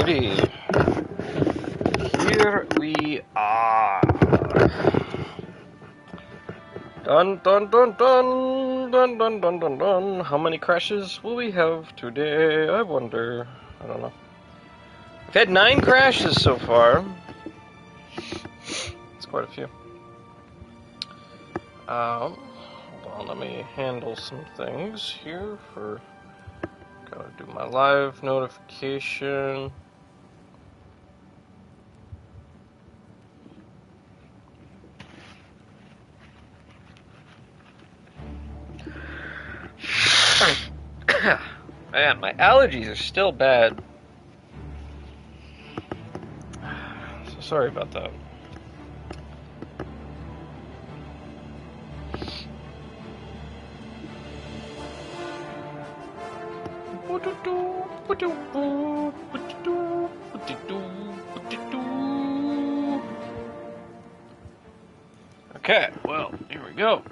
Alrighty. Here we are. Dun dun dun dun dun dun dun dun dun. How many crashes will we have today? I wonder. I don't know. We've had 9 crashes so far. It's quite a few. Hold on, let me handle some things here for. Gotta do my live notification. Man, my allergies are still bad. So sorry about that. Okay, well, here we go.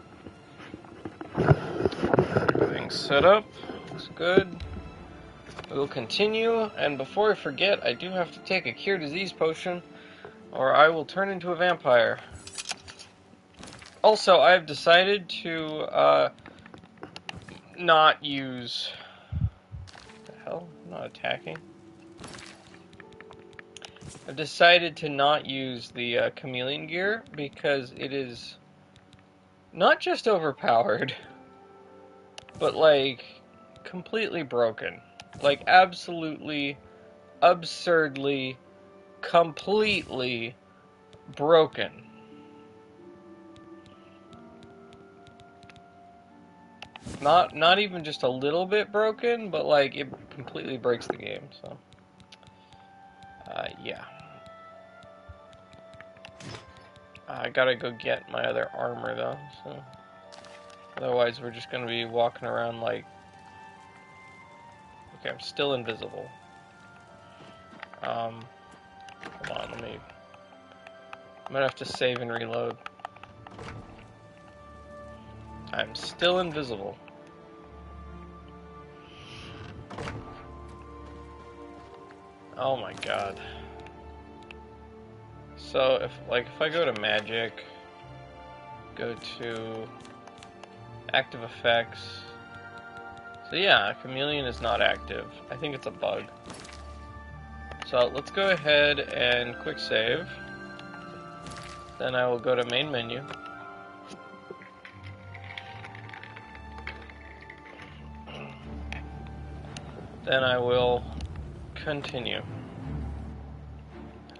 Everything's set up. Looks good. We'll continue, and before I forget, I do have to take a cure disease potion, or I will turn into a vampire. Also, I've decided to, not use... What the hell? I'm not attacking. I've decided to not use the chameleon gear, because it is not just overpowered, but, like, completely broken. Like, absolutely, absurdly, completely broken. Not even just a little bit broken, but, like, it completely breaks the game, so. Yeah. I gotta go get my other armor, though, so. Otherwise, we're just gonna be walking around like... Okay, I'm still invisible. Hold on, let me... I'm gonna have to save and reload. I'm still invisible. Oh my god. So, if I go to magic, go to active effects. So yeah, chameleon is not active. I think it's a bug. So let's go ahead and quick save. Then I will go to main menu. Then I will continue.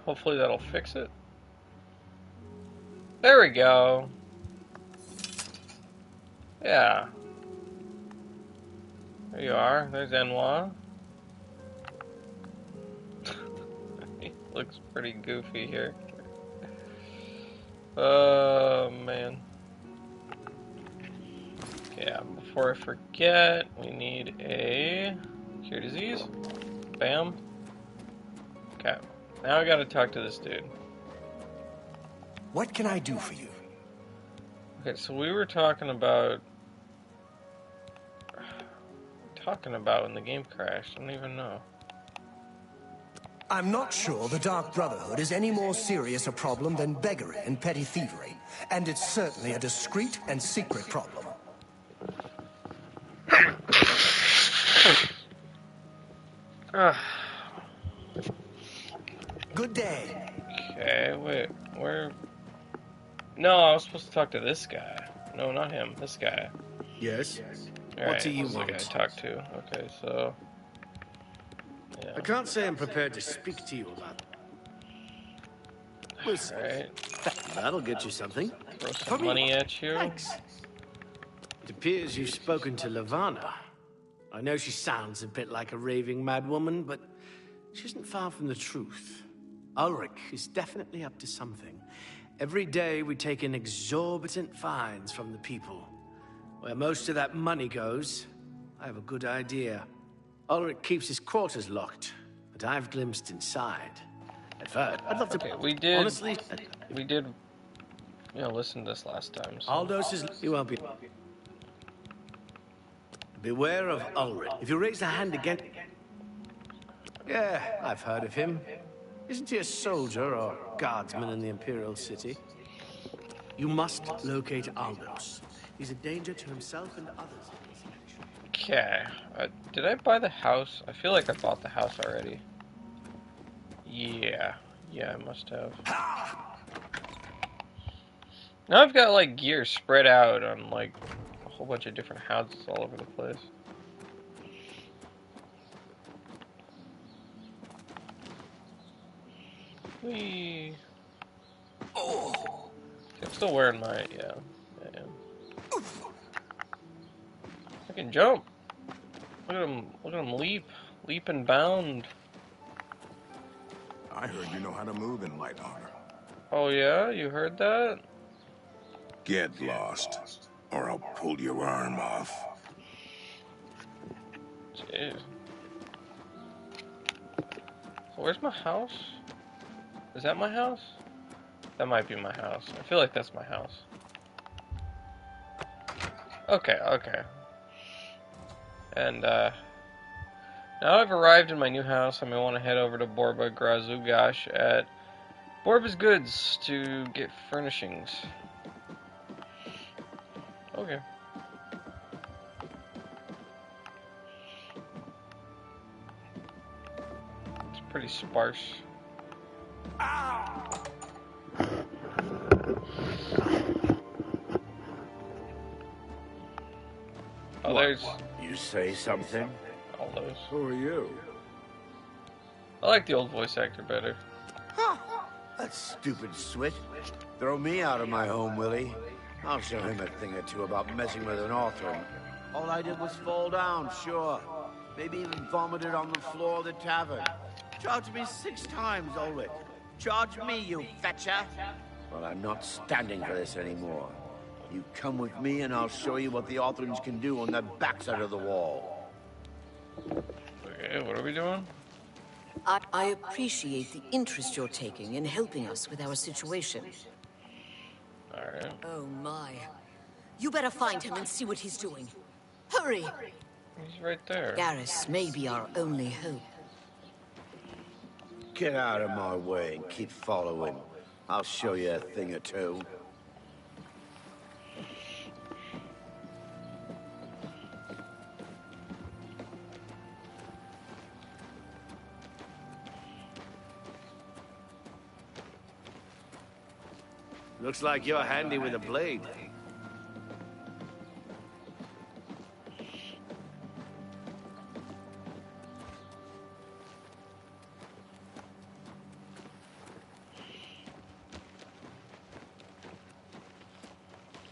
Hopefully that'll fix it. There we go. Yeah. There you are. There's Enwa. He looks pretty goofy here. Oh, man. Yeah, before I forget, we need a cure disease. Bam. Okay. Now I gotta talk to this dude. What can I do for you? Okay, so we were talking about when the game crashed. I don't even know. I'm not sure the Dark Brotherhood is any more serious a problem than beggary and petty thievery, and it's certainly a discreet and secret problem. Good day. Okay, wait, where? No, I was supposed to talk to this guy. No, not him. This guy. Yes? All What right, do you this is want? the guy I talk to. Okay, so... Yeah. I can't say I'm prepared to speak to you about... We'll see. Alright, That'll get you something. throw some money at you. Thanks. It appears you've spoken to Lavana. I know she sounds a bit like a raving madwoman, but she isn't far from the truth. Ulrich is definitely up to something. Every day we take in exorbitant fines from the people. Where most of that money goes, I have a good idea. Ulrich keeps his quarters locked, but I've glimpsed inside. I'd love to... Okay, we did... Honestly... We did... You know, listen to this last time, so... Aldous is... You won't be... Beware of Ulrich. If you raise a hand again... Yeah, I've heard of him. Isn't he a soldier or guardsman in the Imperial City? You must locate Aldous. He's a danger to himself and others in this section. Okay. Did I buy the house? I feel like I bought the house already. Yeah. Yeah, I must have. Now I've got, like, gear spread out on, like, a whole bunch of different houses all over the place. Whee! Oh! I'm still wearing my, yeah, I am. I can jump! Look at him leap and bound. I heard you know how to move in light armor. Oh yeah, you heard that? Get lost, or I'll pull your arm off. Jeez. So where's my house? Is that my house? That might be my house. I feel like that's my house. Okay, okay. And, now I've arrived in my new house. I may want to head over to Borba Grazugash at Borba's Goods to get furnishings. Okay. It's pretty sparse. Oh, there's You say something? all those. Who are you? I like the old voice actor better. That stupid swit. Throw me out of my home, Willie. I'll show him a thing or two about messing with an author. All I did was fall down, sure. Maybe even vomited on the floor of the tavern. Charge me 6 times, Ulrich. Charge me, you fetcher. Well, I'm not standing for this anymore. You come with me and I'll show you what the Authorins can do on the backside of the wall. Okay, what are we doing? I appreciate the interest you're taking in helping us with our situation. Alright. Oh my. You better find him and see what he's doing. Hurry! He's right there. Garrus may be our only hope. Get out of my way and keep following. I'll show you a thing or two. Looks like you're handy with a blade.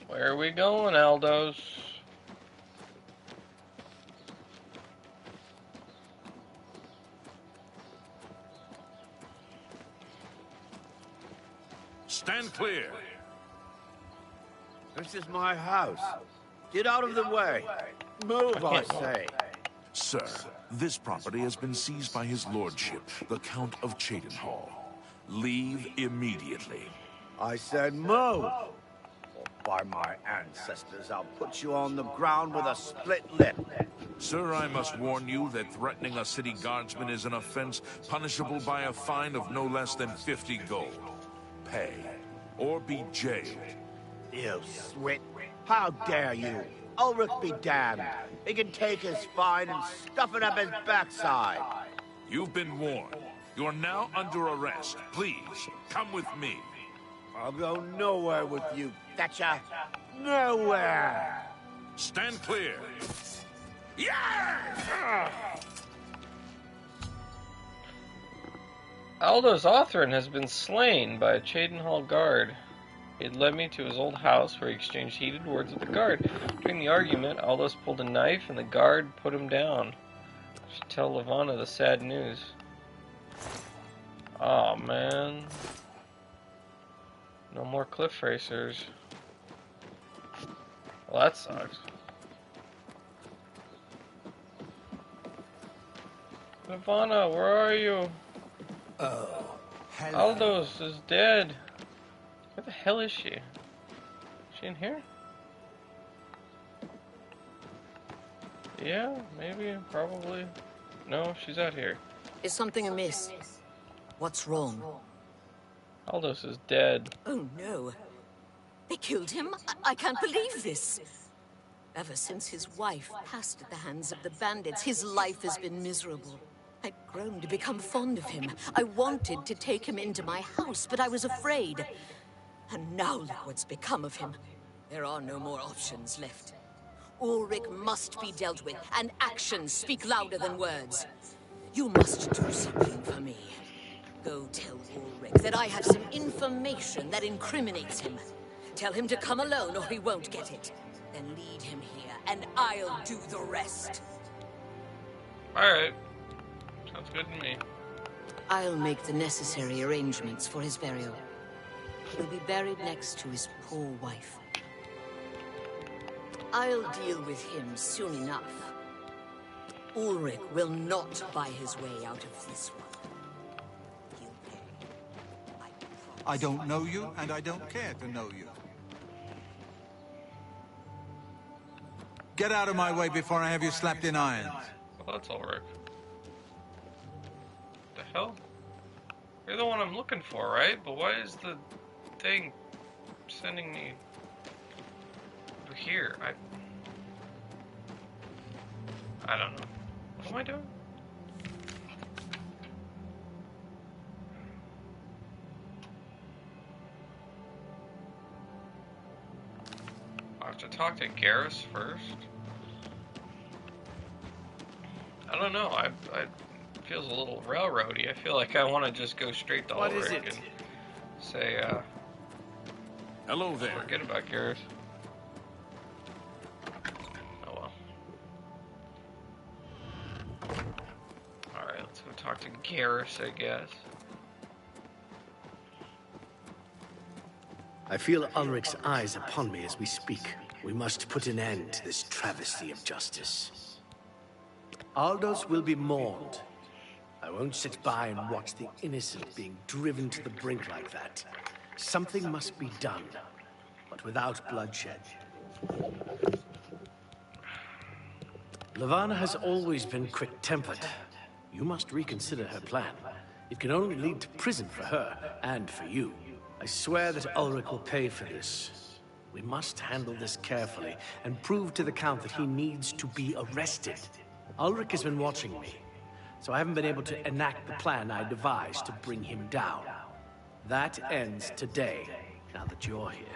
Where are we going, Aldos? Stand clear. This is my house. Get out of the way. Move, I say. Sir, this property has been seized by his lordship, the Count of Cheydinhal. Leave immediately. I said move. Or by my ancestors, I'll put you on the ground with a split lip. Sir, I must warn you that threatening a city guardsman is an offense punishable by a fine of no less than 50 gold. Pay, or be jailed. You swit. How dare you? Ulrich be damned. He can take his fine and stuff it up his backside. You've been warned. You're now under arrest. Please, come with me. I'll go nowhere with you, Thatcher. Nowhere! Stand clear. Yeah! Aldos Othrin has been slain by a Cheydinhal guard. He had led me to his old house where he exchanged heated words with the guard. During the argument, Aldos pulled a knife and the guard put him down. I should tell Levana the sad news. Aw, man. No more cliff racers. Well, that sucks. Levana, where are you? Oh, hello. Aldos is dead. Where the hell is she? Is she in here? Yeah, maybe, probably. No, she's out here. Is something amiss? What's wrong? Aldous is dead. Oh no. They killed him? I can't believe this. Ever since his wife passed at the hands of the bandits, his life has been miserable. I'd grown to become fond of him. I wanted to take him into my house, but I was afraid. And now look what's become of him. There are no more options left. Ulrich must be dealt with, and actions speak louder than words. You must do something for me. Go tell Ulrich that I have some information that incriminates him. Tell him to come alone or he won't get it. Then lead him here, and I'll do the rest. Alright. Sounds good to me. I'll make the necessary arrangements for his burial. He'll be buried next to his poor wife. I'll deal with him soon enough. Ulrich will not buy his way out of this one. He'll pay. I don't know you, and I don't care to know you. Get out of my way before I have you slapped in irons. Well, that's Ulrich. The hell? You're the one I'm looking for, right? But why is the thing sending me over here? I don't know. What am I doing? I have to talk to Garrus first. I don't know. I feels a little railroady. I feel like I want to just go straight to What is Ulrich it? and say, Hello there. forget about Garrus. Oh well. Alright, let's go talk to Garrus, I guess. I feel Ulrich's eyes upon me as we speak. We must put an end to this travesty of justice. Aldous will be mourned. I won't sit by and watch the innocent being driven to the brink like that. Something must be done, but without bloodshed. Levana has always been quick-tempered. You must reconsider her plan. It can only lead to prison for her, and for you. I swear that Ulrich will pay for this. We must handle this carefully, and prove to the Count that he needs to be arrested. Ulrich has been watching me, so I haven't been able to enact the plan I devised to bring him down. That ends today, now that you're here.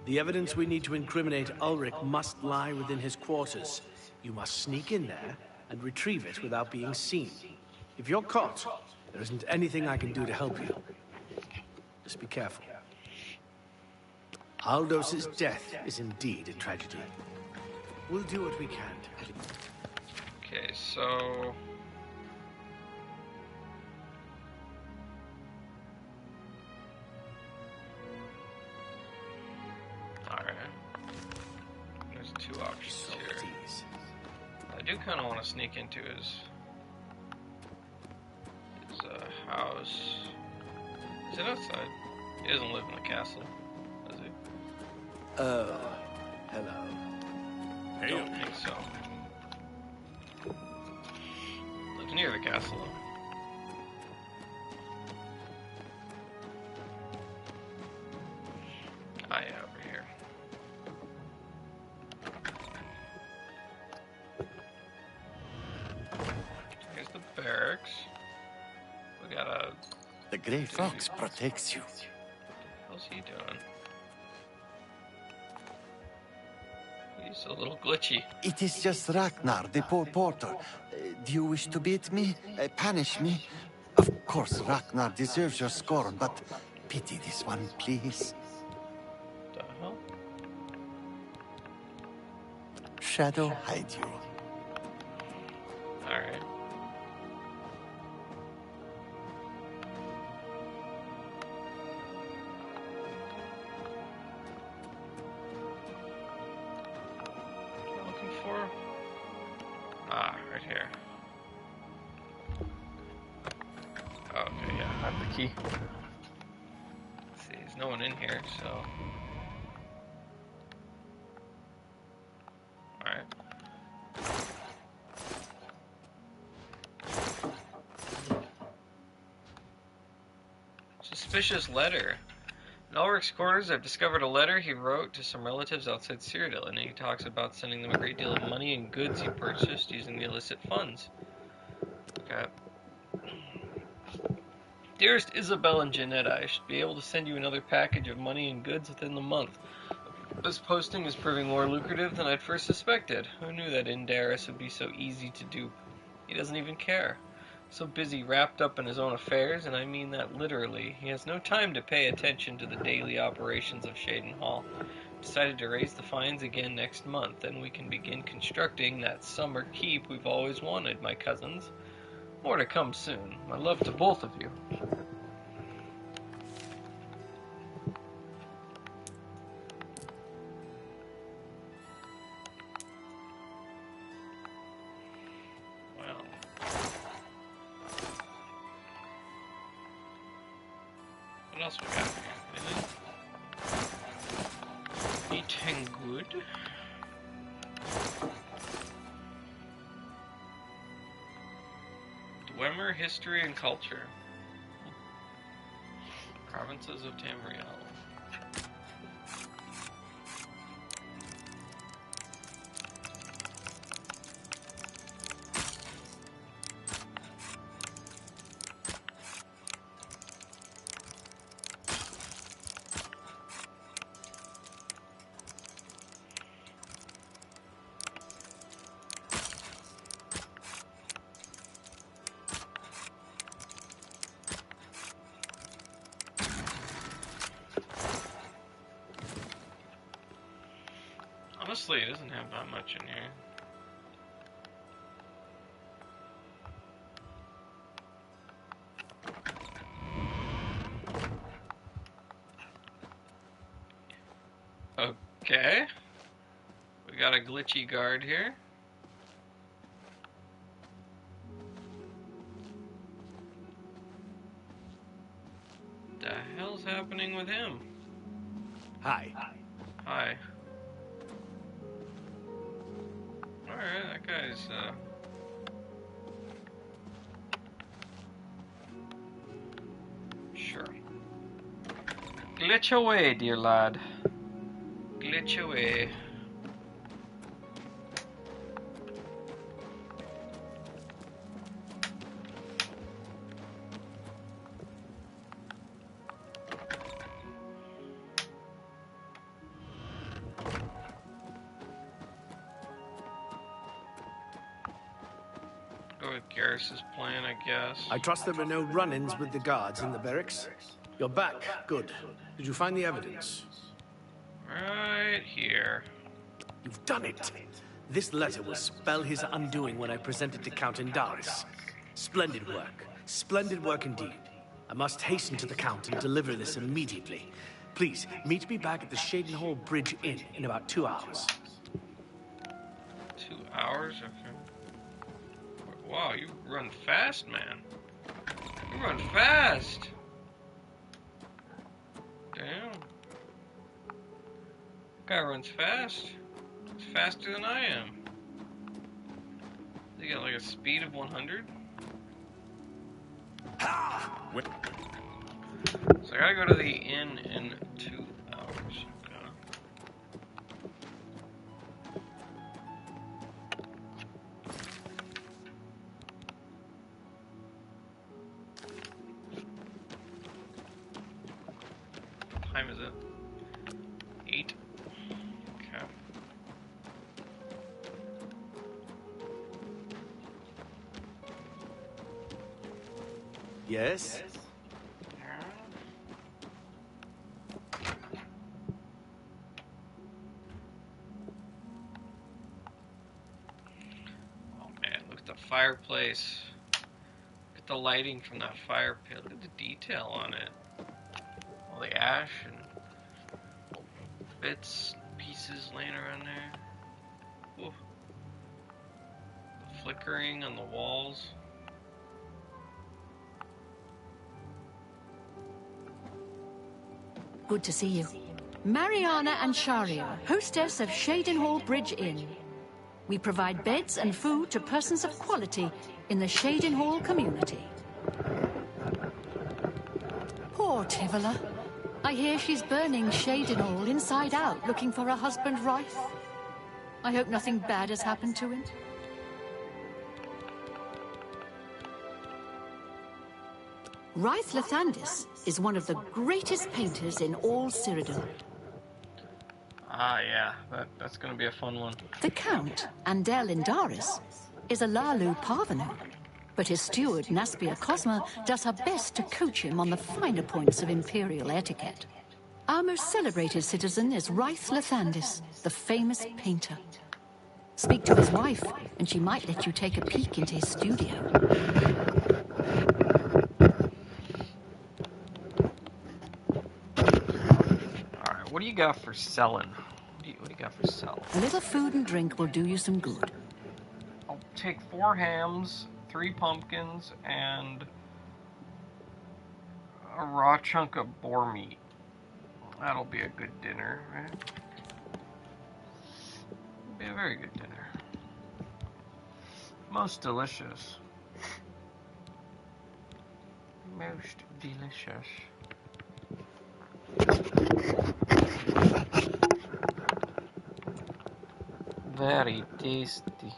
The evidence we need to incriminate Ulrich must lie within his quarters. You must sneak in there and retrieve it without being seen. If you're caught, there isn't anything I can do to help you. Just be careful. Aldous' death is indeed a tragedy. We'll do what we can. Okay, so... Alright. There's two options here. I do kind of want to sneak into his house. Is it outside? He doesn't live in the castle, does he? Oh, hello. I don't think so. Lives near the castle. Ah, yeah, over here. Here's the barracks. We got a... The Grey Fox protects you. What's he doing? He's a little glitchy. It is just Ragnar, the poor porter. Do you wish to beat me? Punish me? Of course, Ragnar deserves your scorn, but pity this one, please. The hell? Shadow hide you. Alright. Right here. Oh, okay, yeah, I have the key. Let's see, there's no one in here, so... Alright. suspicious letter. In Ulrich's quarters, I've discovered a letter he wrote to some relatives outside Cyrodiil, and he talks about sending them a great deal of money and goods he purchased using the illicit funds. Okay. Dearest Isabel and Janetta, I should be able to send you another package of money and goods within the month. This posting is proving more lucrative than I'd first suspected. Who knew that Indaris would be so easy to dupe? He doesn't even care. So busy wrapped up in his own affairs, and I mean that literally. He has no time to pay attention to the daily operations of Shaden Hall. Decided to raise the fines again next month, and we can begin constructing that summer keep we've always wanted, my cousins. More to come soon. My love to both of you. What else we got here? Anything good? Dwemer History and Culture. Provinces of Tamriel. Honestly, it doesn't have that much in here. Okay. We got a glitchy guard here. The hell's happening with him? Hi. Hi. Alright, that guy's, sure. Glitch away, dear lad. Glitch away. Go with Garrus's plan, I guess. I trust there were no run-ins with the guards in the barracks. You're back. Good. Did you find the evidence? Right here. You've done it. This letter will spell his undoing when I present it to Count Indaris. Splendid work. Splendid work indeed. I must hasten to the Count and deliver this immediately. Please, meet me back at the Shaden Hall Bridge Inn in about 2 hours. 2 hours? Okay. Wow, you run fast, man. You run fast! Damn. Guy runs fast. He's faster than I am. He got like a speed of 100? So I gotta go to the inn in 2 hours. Okay. What time is it? 8. Okay. Yes? Oh man, look at the fireplace. Look at the lighting from that fire pit. Look at the detail on it. All the ash and bits, pieces laying around there. Ooh. The flickering on the walls. Good to see you. Mariana and Sharia, hostess of Shaden Hall Bridge Inn. We provide beds and food to persons of quality in the Shaden Hall community. Poor Poor Tivola. I hear she's burning Shadenhall inside out, looking for her husband Rife. I hope nothing bad has happened to him. Rife Lathandis is one of the greatest painters in all Cyrodiil. Ah, yeah, that's gonna be a fun one. The Count, Andel Indaris, is a Lalu parvenu, but his steward, Naspia Cosma, does her best to coach him on the finer points of imperial etiquette. Our most celebrated citizen is Rife Lathandis, the famous painter. Speak to his wife, and she might let you take a peek into his studio. Alright, what do you got for selling? What do you got for sell? A little food and drink will do you some good. I'll take 4 hams, 3 pumpkins, and a raw chunk of boar meat. That'll be a good dinner, right? Be a very good dinner. Most delicious. Most delicious. Very tasty.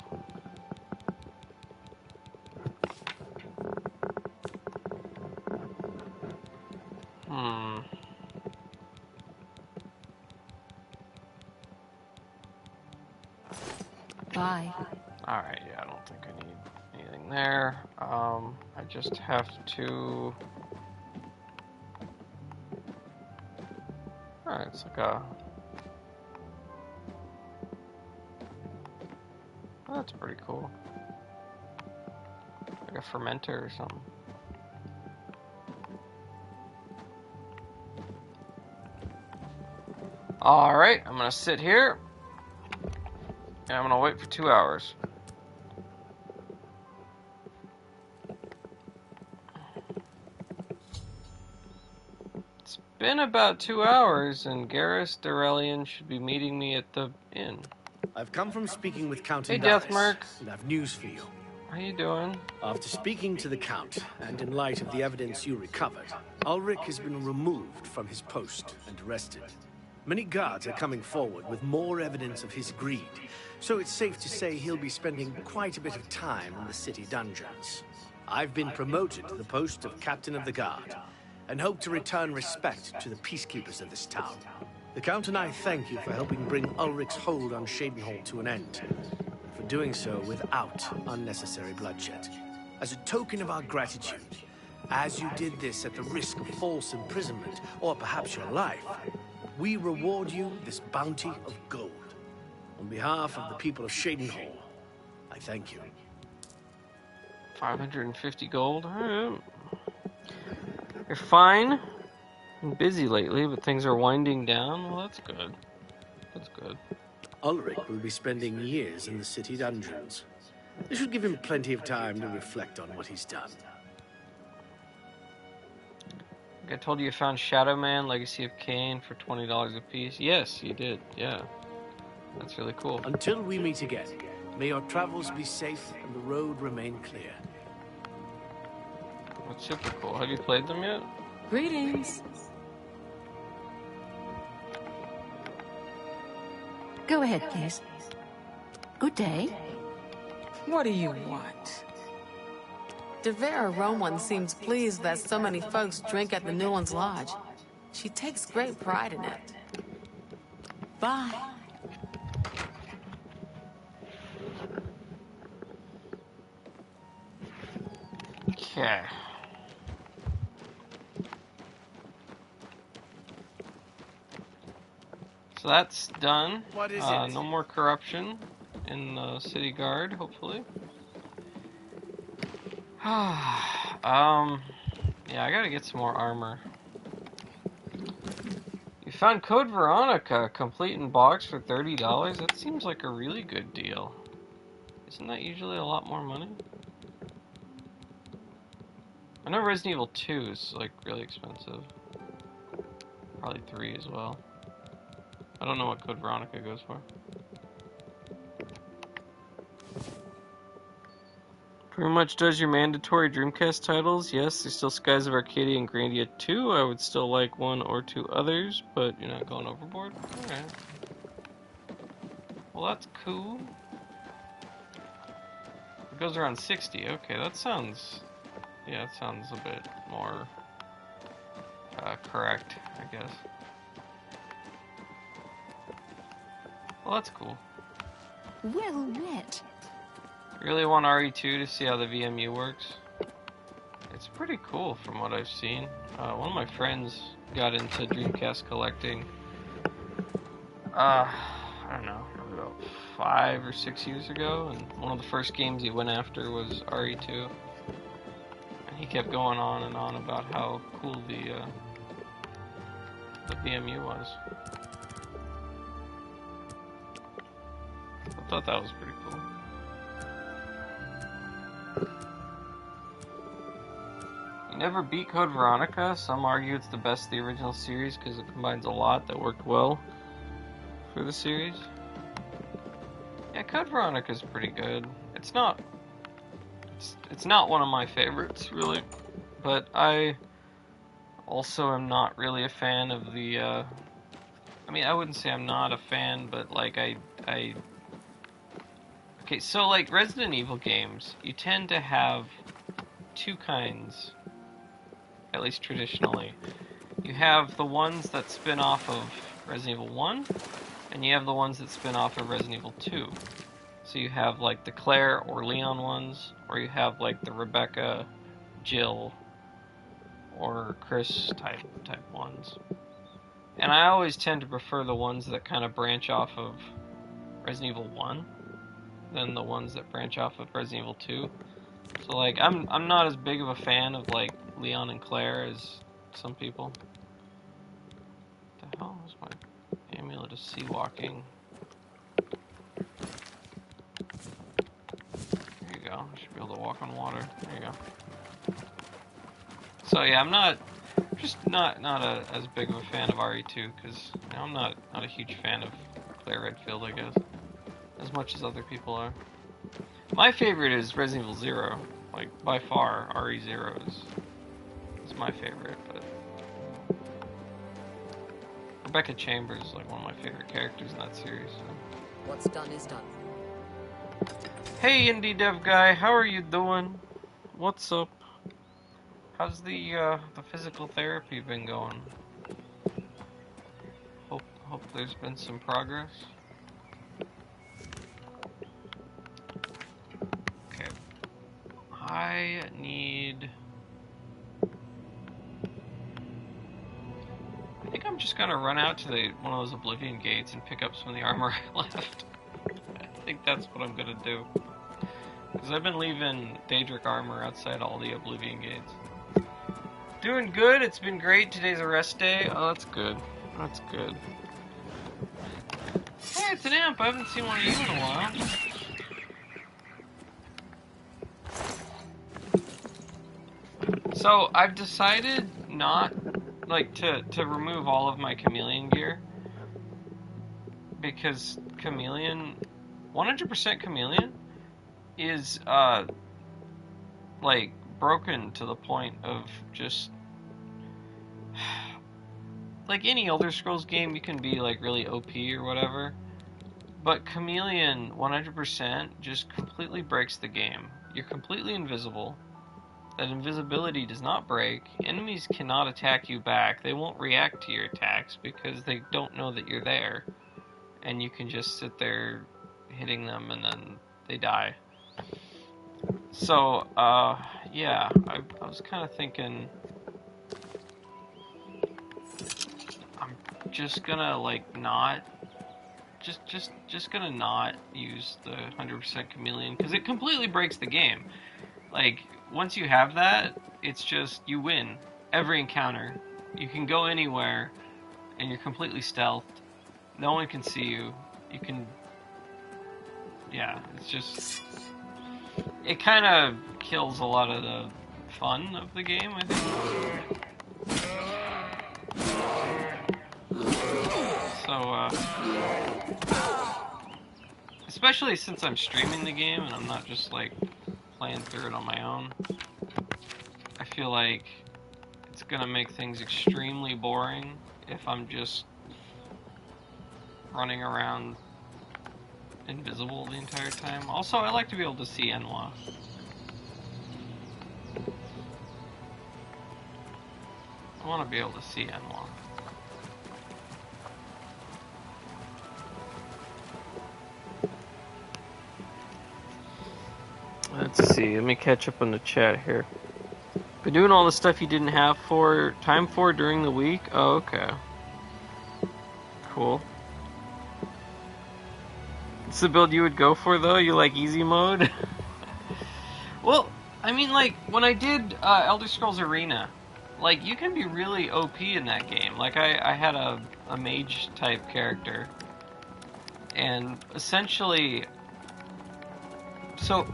Bye. Alright, yeah, I don't think I need anything there. I just have to... Alright, it's like a... Oh, that's pretty cool. Like a fermenter or something. Alright, I'm gonna sit here. And I'm gonna wait for 2 hours. It's been about 2 hours, and Garrus Durelian should be meeting me at the inn. I've come from speaking with Count Hey, Indaris, Deathmark. and I've news for you. How you doing? After speaking to the Count, and in light of the evidence you recovered, Ulrich has been removed from his post and arrested. Many guards are coming forward with more evidence of his greed, so it's safe to say he'll be spending quite a bit of time in the city dungeons. I've been promoted to the post of Captain of the Guard, and hope to return respect to the peacekeepers of this town. The Count and I thank you for helping bring Ulrich's hold on Shadenhall to an end, and for doing so without unnecessary bloodshed. As a token of our gratitude, as you did this at the risk of false imprisonment, or perhaps your life, we reward you this bounty of gold. On behalf of the people of Shadenhall, I thank you. 550 gold. Alright. You're fine. I'm busy lately, but things are winding down. Well, that's good. That's good. Ulrich will be spending years in the city dungeons. This should give him plenty of time to reflect on what he's done. I told you you found Shadow Man, Legacy of Kain for $20 a piece. Yes, you did. Yeah. That's really cool. Until we meet again, may your travels be safe and the road remain clear. That's super cool. Have you played them yet? Greetings. Go ahead, please. Good day. What do you want? Devera Rowan seems pleased that so many folks drink at the Newlands Lodge. She takes great pride in it. Bye. Okay. So that's done. What is it? No more corruption in the city guard, hopefully. Yeah, I gotta get some more armor. You found Code Veronica, complete in box for $30? That seems like a really good deal. Isn't that usually a lot more money? I know Resident Evil 2 is like really expensive. Probably 3 as well. I don't know what Code Veronica goes for. Pretty much does your mandatory Dreamcast titles. Yes, there's still Skies of Arcadia and Grandia 2. I would still like one or two others, but you're not going overboard? Alright. Well, that's cool. It goes around 60. Okay, that sounds... Yeah, that sounds a bit more correct, I guess. Well, that's cool. Well met. Really want RE2 to see how the VMU works. It's pretty cool from what I've seen. One of my friends got into Dreamcast collecting, I don't know, about 5 or 6 years ago, and one of the first games he went after was RE2. And he kept going on and on about how cool the VMU was. I thought that was pretty cool. Never beat Code Veronica. Some argue it's the best of the original series because it combines a lot that worked well for the series. Yeah, Code Veronica is pretty good. It's not one of my favorites really, but I also am not really a fan of the. I mean, I wouldn't say I'm not a fan, but like I. Okay, so like Resident Evil games, you tend to have two kinds. At least traditionally. You have the ones that spin off of Resident Evil 1, and you have the ones that spin off of Resident Evil 2. So you have like the Claire or Leon ones, or you have like the Rebecca, Jill, or Chris type ones. And I always tend to prefer the ones that kind of branch off of Resident Evil 1 than the ones that branch off of Resident Evil 2. So like I'm not as big of a fan of like Leon and Claire as some people. What the hell is my amulet of sea walking? There you go. I should be able to walk on water. There you go. So yeah, I'm not as big of a fan of RE2 because you know, I'm not a huge fan of Claire Redfield, I guess, as much as other people are. My favorite is Resident Evil 0. Like by far, RE0 is my favorite, but Rebecca Chambers is like one of my favorite characters in that series. So. What's done is done. Hey, indie dev guy, how are you doing? What's up? How's the physical therapy been going? Hope there's been some progress. Okay, I need. I think I'm just gonna run out to one of those Oblivion gates and pick up some of the armor I left. I think that's what I'm gonna do. Because I've been leaving Daedric armor outside all the Oblivion gates. Doing good, it's been great. Today's a rest day. Oh, that's good. That's good. Hey, it's an amp. I haven't seen one of you in a while. So, I've decided not... like to remove all of my chameleon gear because chameleon 100% chameleon is like broken to the point of just like any Elder Scrolls game you can be like really OP or whatever, but chameleon 100% just completely breaks the game. You're completely invisible. That invisibility does not break. Enemies cannot attack you back. They won't react to your attacks because they don't know that you're there. And you can just sit there hitting them and then they die. So, yeah, I was kind of thinking I'm just gonna like not just gonna not use the 100% chameleon because it completely breaks the game. Like, once you have that, it's just, you win every encounter. You can go anywhere, and you're completely stealthed. No one can see you. You can... Yeah, it's just... It kind of kills a lot of the fun of the game, I think. So, especially since I'm streaming the game, and I'm not just, like... playing through it on my own. I feel like it's gonna make things extremely boring if I'm just running around invisible the entire time. Also, I like to be able to see Enwa. I want to be able to see Enwa. Let's see, let me catch up on the chat here. Been doing all the stuff you didn't have time for during the week? Oh, okay. Cool. It's the build you would go for, though? You like easy mode? Well, I mean, like, when I did Elder Scrolls Arena, like, you can be really OP in that game. Like, I had a mage-type character. And essentially... So,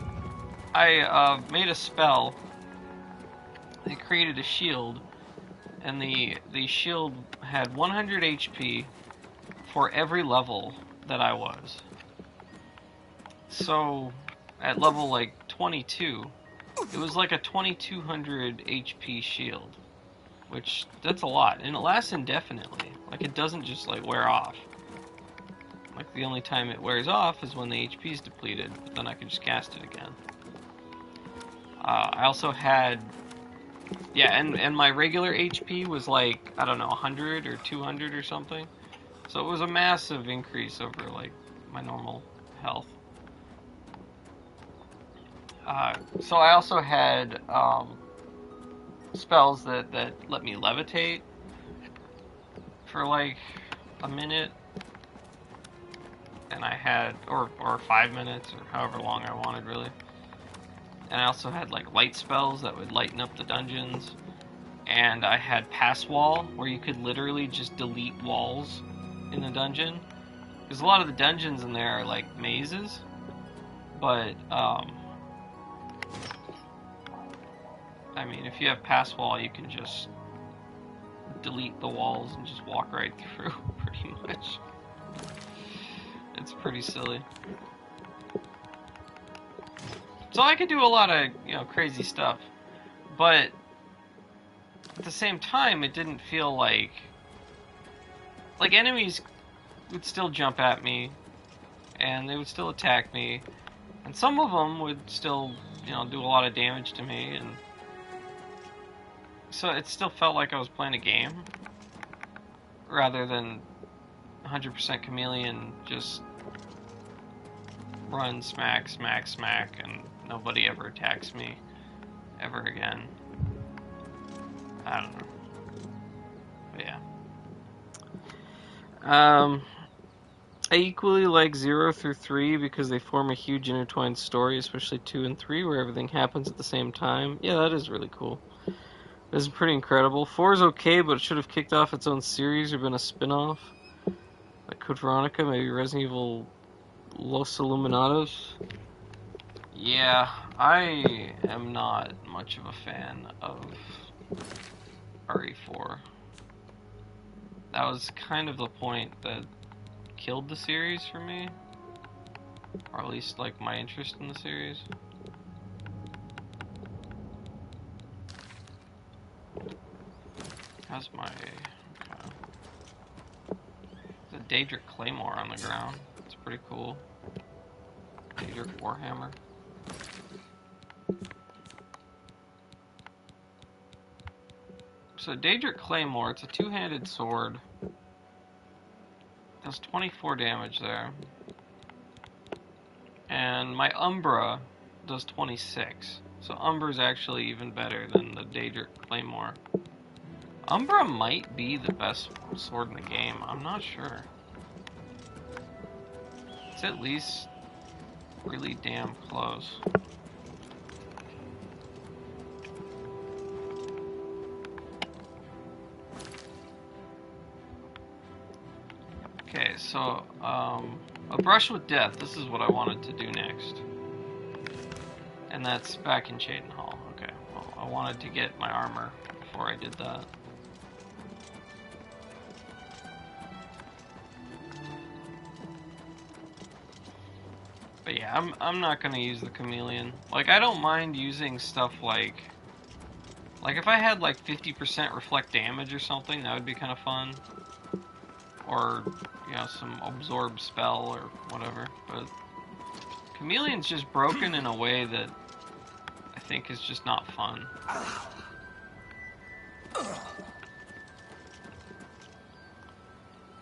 I made a spell. I created a shield. And the shield had 100 HP for every level that I was. So, at level, like, 22, it was like a 2200 HP shield. Which, that's a lot. And it lasts indefinitely. Like, it doesn't just, like, wear off. Like, the only time it wears off is when the HP is depleted. But then I can just cast it again. I also had... Yeah, and my regular HP was, like, I don't know, 100 or 200 or something. So it was a massive increase over, like, my normal health. So I also had spells that let me levitate for like a minute, and I had or 5 minutes or however long I wanted really. And I also had like light spells that would lighten up the dungeons, and I had pass wall where you could literally just delete walls in the dungeon, because a lot of the dungeons in there are like mazes, but I mean, if you have pass wall, you can just delete the walls and just walk right through, pretty much. It's pretty silly. So I could do a lot of, crazy stuff. But at the same time, it didn't feel like enemies would still jump at me, and they would still attack me, and some of them would still, do a lot of damage to me, and so it still felt like I was playing a game, rather than 100% chameleon, just run, smack, smack, smack, and nobody ever attacks me ever again. I don't know. But yeah. I equally like 0 through 3 because they form a huge intertwined story, especially 2 and 3 where everything happens at the same time. Yeah, that is really cool. This is pretty incredible. 4 is okay, but it should have kicked off its own series or been a spin-off. Like Code Veronica, maybe Resident Evil Los Illuminados. Yeah, I am not much of a fan of RE4. That was kind of the point that killed the series for me. Or at least, like, my interest in the series. How's my... Okay. There's a Daedric Claymore on the ground. It's pretty cool. Daedric Warhammer. So Daedric Claymore, it's a two-handed sword. Does 24 damage there. And my Umbra does 26. So Umbra's actually even better than the Daedric Claymore. Umbra might be the best sword in the game. I'm not sure. It's at least really damn close. Okay, so, A Brush with Death. This is what I wanted to do next. And that's back in Cheydinhal. Okay, well, I wanted to get my armor before I did that. But yeah, I'm not gonna use the chameleon. Like, I don't mind using stuff like if I had like 50% reflect damage or something, that would be kind of fun. Or, you know, some absorb spell or whatever. But chameleon's just broken in a way that I think is just not fun.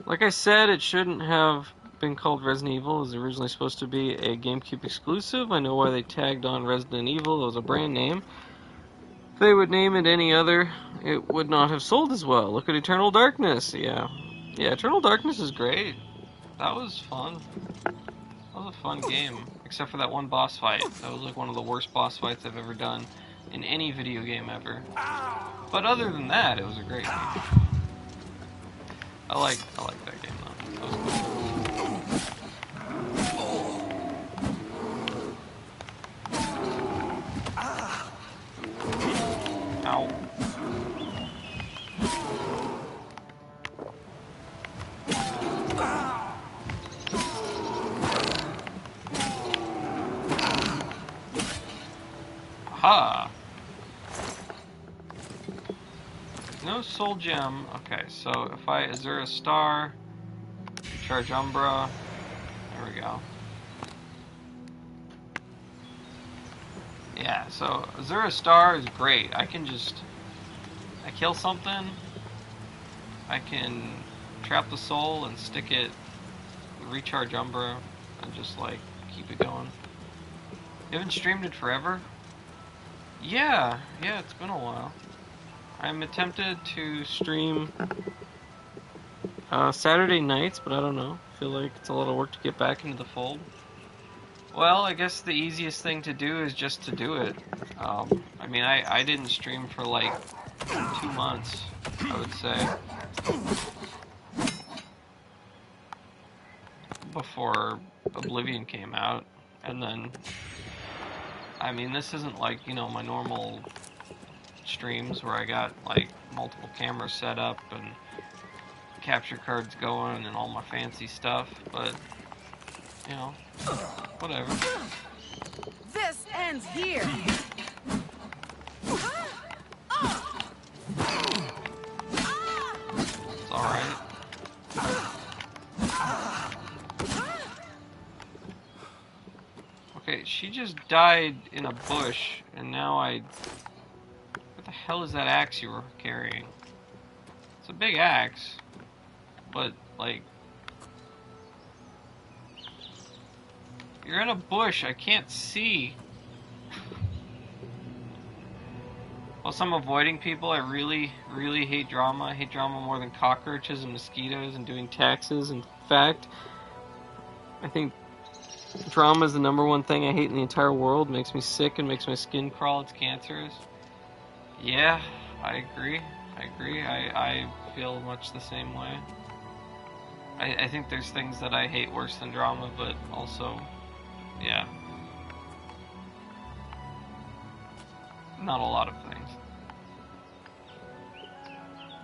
Like I said, it shouldn't have been called Resident Evil. It was originally supposed to be a GameCube exclusive. I know why they tagged on Resident Evil. It was a brand name. If they would name it any other, it would not have sold as well. Look at Eternal Darkness. Yeah, Eternal Darkness is great. That was fun. That was a fun game. Except for that one boss fight. That was like one of the worst boss fights I've ever done in any video game ever. But other than that, it was a great game. I like that game though. That was cool. Ow. Aha! No soul gem. Okay, so if I Azura Star, Charge Umbra, there we go. Yeah, so Azura Star is great. I kill something, I can trap the soul and stick it, recharge Umbra, and just like keep it going. You haven't streamed it forever? Yeah, it's been a while. I'm tempted to stream Saturday nights, but I don't know. I feel like it's a lot of work to get back into the fold. Well, I guess the easiest thing to do is just to do it. I mean, I didn't stream for like 2 months, I would say. Before Oblivion came out. And then, I mean, this isn't like, you know, my normal streams where I got like multiple cameras set up and capture cards going and all my fancy stuff, but you know, whatever. This ends here. It's alright. Okay, she just died in a bush, and now what the hell is that axe you were carrying? It's a big axe, but like, you're in a bush, I can't see. Whilst I'm avoiding people, I really hate drama. I hate drama more than cockroaches and mosquitoes and doing taxes. In fact, I think drama is the #1 thing I hate in the entire world. It makes me sick and makes my skin crawl. It's cancerous. Yeah, I agree. I feel much the same way. I think there's things that I hate worse than drama, but also, yeah. Not a lot of things.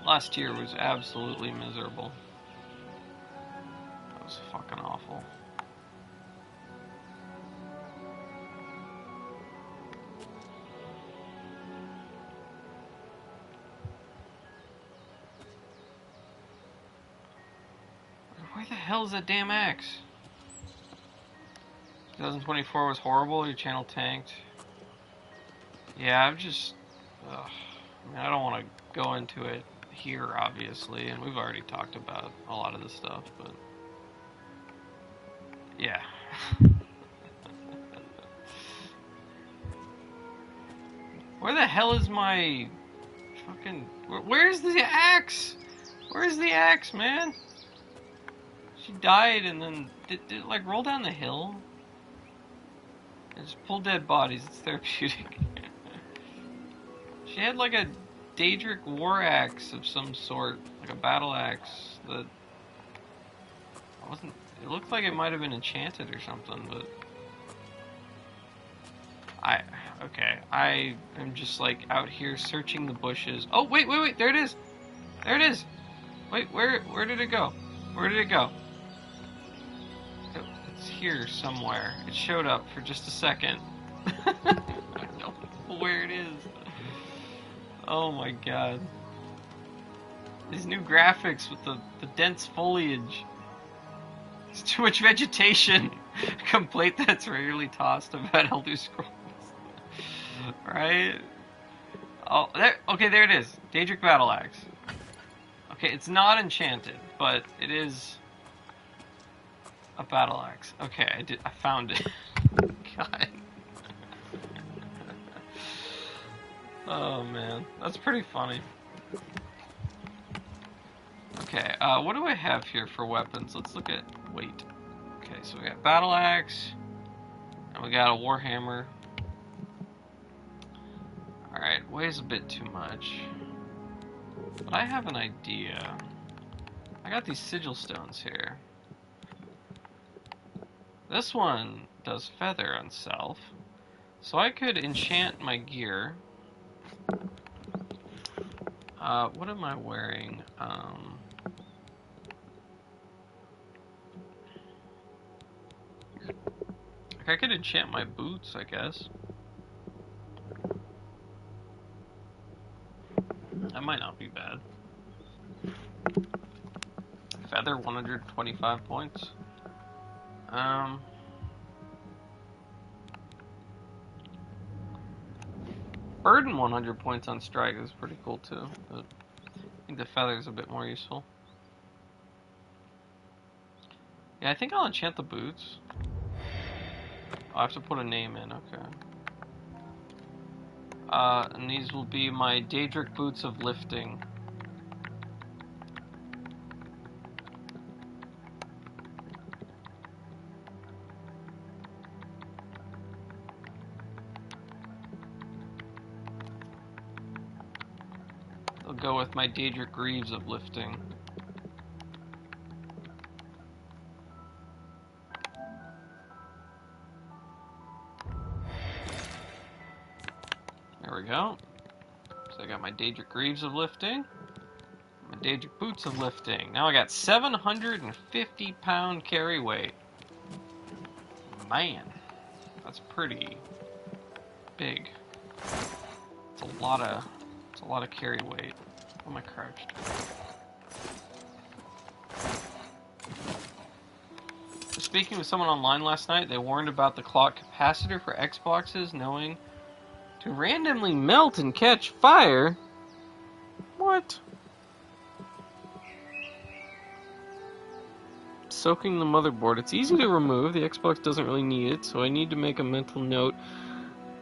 Last year was absolutely miserable. That was fucking awful. Where the hell is that damn axe? 2024 was horrible, your channel tanked. Yeah, I mean, I don't want to go into it here, obviously, and we've already talked about a lot of this stuff, but yeah. Where the hell is my fucking... Where's the axe? Where's the axe, man? She died and then did it like roll down the hill? And just pull dead bodies, it's therapeutic. She had like a Daedric war axe of some sort, like a battle axe that wasn't. It looked like it might have been enchanted or something, but I am just like out here searching the bushes. Oh wait, there it is, Wait, where did it go? Where did it go? It's here somewhere. It showed up for just a second. I don't know where it is. Oh my god. These new graphics with the dense foliage. It's too much vegetation. Complaint that's rarely tossed about Elder Scrolls. Right? Oh, there. Okay, there it is. Daedric Battle Axe. Okay, it's not enchanted, but it is a battle axe. Okay, I found it. God. Oh man, that's pretty funny. Okay, what do I have here for weapons? Let's look at weight. Okay, so we got battle axe, and we got a warhammer. Alright, weighs a bit too much. But I have an idea. I got these sigil stones here. This one does feather on self. So I could enchant my gear. What am I wearing? I could enchant my boots, I guess. That might not be bad. Feather, 125 points. Burden, 100 points on strike is pretty cool too. But I think the feather is a bit more useful. Yeah, I think I'll enchant the boots. I have to put a name in, okay. And these will be my Daedric Boots of Lifting. They'll go with my Daedric Greaves of Lifting. There we go. So I got my Daedric Greaves of Lifting. My Daedric Boots of Lifting. Now I got 750 pound carry weight. Man, that's pretty big. It's a lot of carry weight. Where am I crouched? Speaking with someone online last night, they warned about the clock capacitor for Xboxes knowing to randomly melt and catch fire? What? Soaking the motherboard. It's easy to remove. The Xbox doesn't really need it, so I need to make a mental note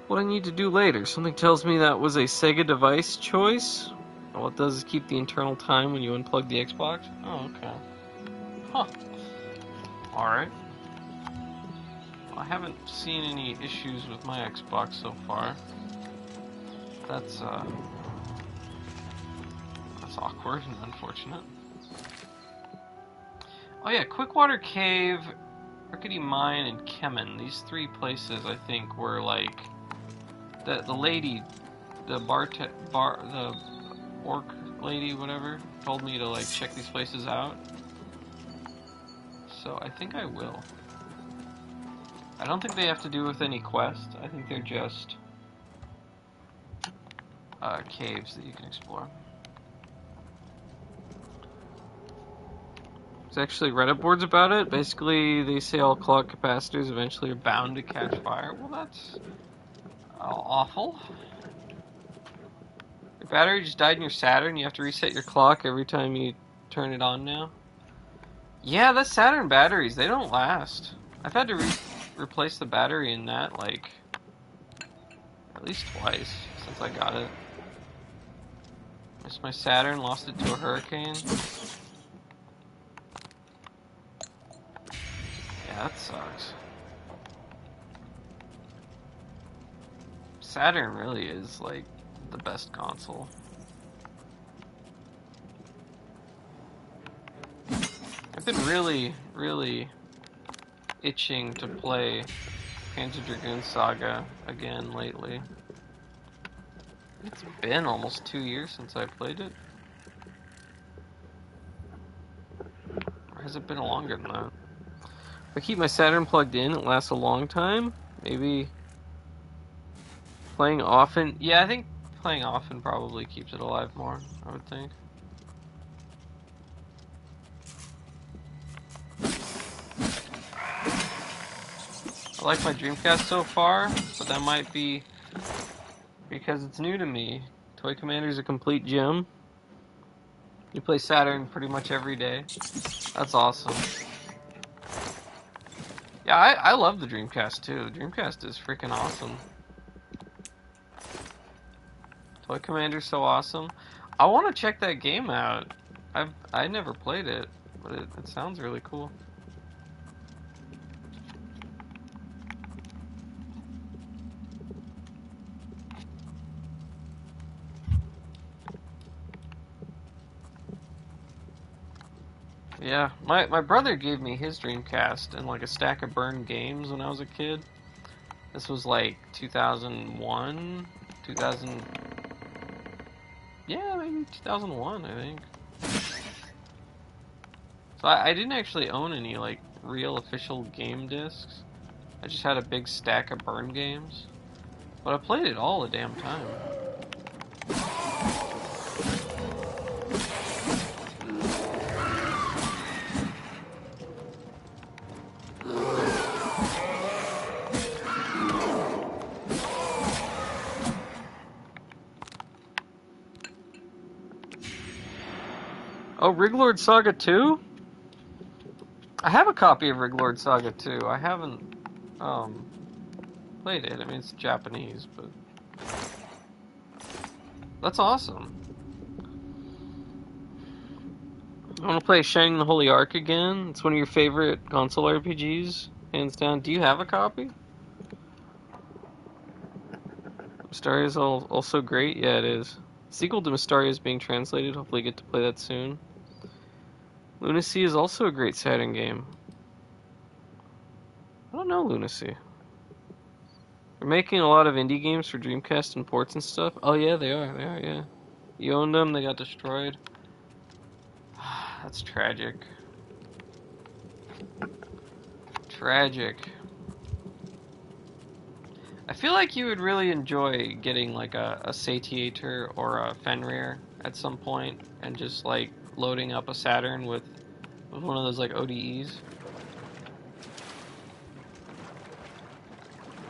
what I need to do later. Something tells me that was a Sega device choice. All it does is keep the internal time when you unplug the Xbox. Oh, okay. Huh. Alright. Well, I haven't seen any issues with my Xbox so far. That's awkward and unfortunate. Oh yeah, Quickwater Cave, Rickety Mine, and Kemen. These three places, I think, were like the lady, the orc lady, whatever, told me to like check these places out. So I think I will. I don't think they have to do with any quest. I think they're just caves that you can explore. There's actually Reddit boards about it. Basically, they say all clock capacitors eventually are bound to catch fire. Well, that's awful. Your battery just died in your Saturn. You have to reset your clock every time you turn it on now. Yeah, the Saturn batteries, they don't last. I've had to replace the battery in that, like, at least twice since I got it. Missed my Saturn, lost it to a hurricane. Yeah, that sucks. Saturn really is, like, the best console. I've been really, really itching to play Panzer Dragoon Saga again lately. It's been almost 2 years since I played it. Or has it been longer than that? If I keep my Saturn plugged in, it lasts a long time. Maybe playing often. Yeah, I think playing often probably keeps it alive more, I would think. I like my Dreamcast so far, but that might be because it's new to me. Toy Commander's a complete gem. You play Saturn pretty much every day. That's awesome. Yeah, I love the Dreamcast too. The Dreamcast is freaking awesome. Toy Commander's so awesome. I want to check that game out. I never played it, but it sounds really cool. Yeah, my brother gave me his Dreamcast and like a stack of burned games when I was a kid. This was like 2001, 2000. Yeah, maybe 2001, I think. So I didn't actually own any like real official game discs. I just had a big stack of burned games. But I played it all the damn time. Oh, Riglord Saga 2? I have a copy of Riglord Saga 2. I haven't played it. I mean, it's Japanese, but that's awesome. I want to play Shining the Holy Ark again. It's one of your favorite console RPGs, hands down. Do you have a copy? Mysteria is also great. Yeah, it is. Sequel to Mysteria is being translated. Hopefully, get to play that soon. Lunacy is also a great Saturn game. I don't know Lunacy. They're making a lot of indie games for Dreamcast and ports and stuff. Oh yeah, they are, yeah. You owned them, they got destroyed. That's tragic. Tragic. I feel like you would really enjoy getting like a Satiator or a Fenrir at some point and just like loading up a Saturn with one of those like ODEs.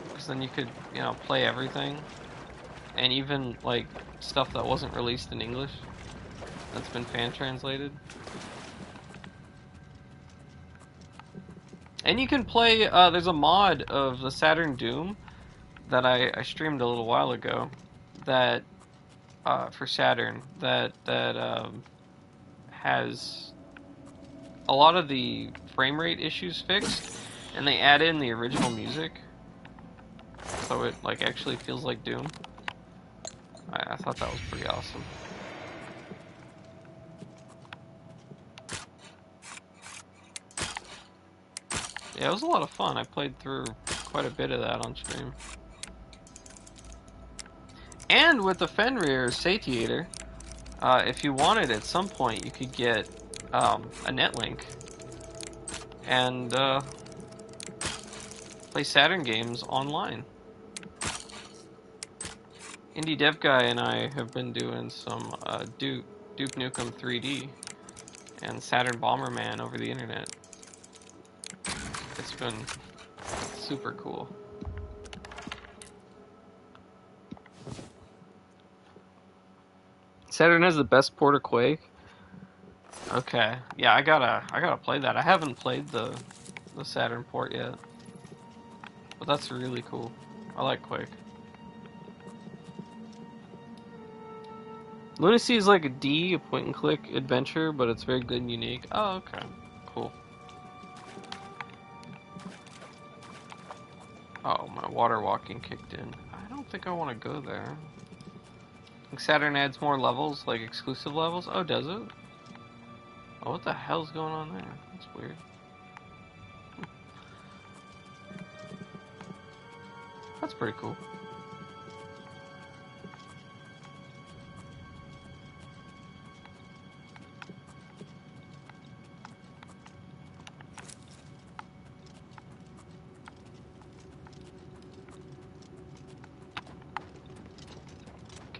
Because then you could, you know, play everything. And even like stuff that wasn't released in English. That's been fan translated. And you can play, there's a mod of the Saturn Doom that I streamed a little while ago that, for Saturn, that has a lot of the frame rate issues fixed, and they add in the original music, so it, like, actually feels like Doom. I thought that was pretty awesome. Yeah, it was a lot of fun. I played through quite a bit of that on stream. And with the Fenrir Satiator, if you wanted at some point, you could get a netlink and play Saturn games online. Indie Dev Guy and I have been doing some Duke Nukem 3D and Saturn Bomberman over the internet. It's been super cool. Saturn has the best port of Quake. Okay, yeah, I gotta play that. I haven't played the Saturn port yet, but that's really cool. I like Quake. Lunacy is like a point-and-click adventure, but it's very good and unique. Oh, okay, cool. Oh, my water walking kicked in. I don't think I want to go there. I think Saturn adds more levels, like exclusive levels. Oh, does it? Oh, what the hell's going on there? That's weird. That's pretty cool.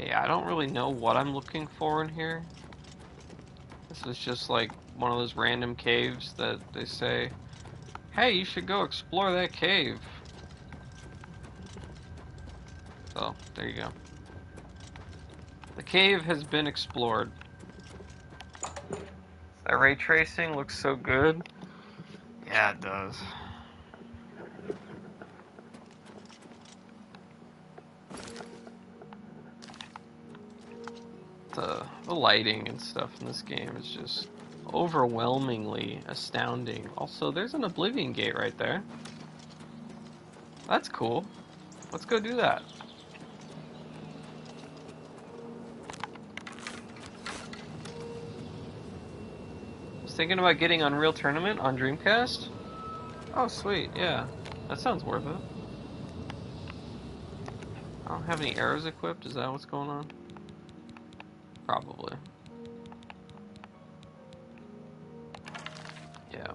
Okay, I don't really know what I'm looking for in here. This is just like one of those random caves that they say, hey, you should go explore that cave. So, there you go. The cave has been explored. That ray tracing looks so good. Yeah, it does. The lighting and stuff in this game is just overwhelmingly astounding. Also, there's an Oblivion gate right there. That's cool. Let's go do that. I was thinking about getting Unreal Tournament on Dreamcast. Oh, sweet, yeah. That sounds worth it. I don't have any arrows equipped, is that what's going on? Probably. Yeah.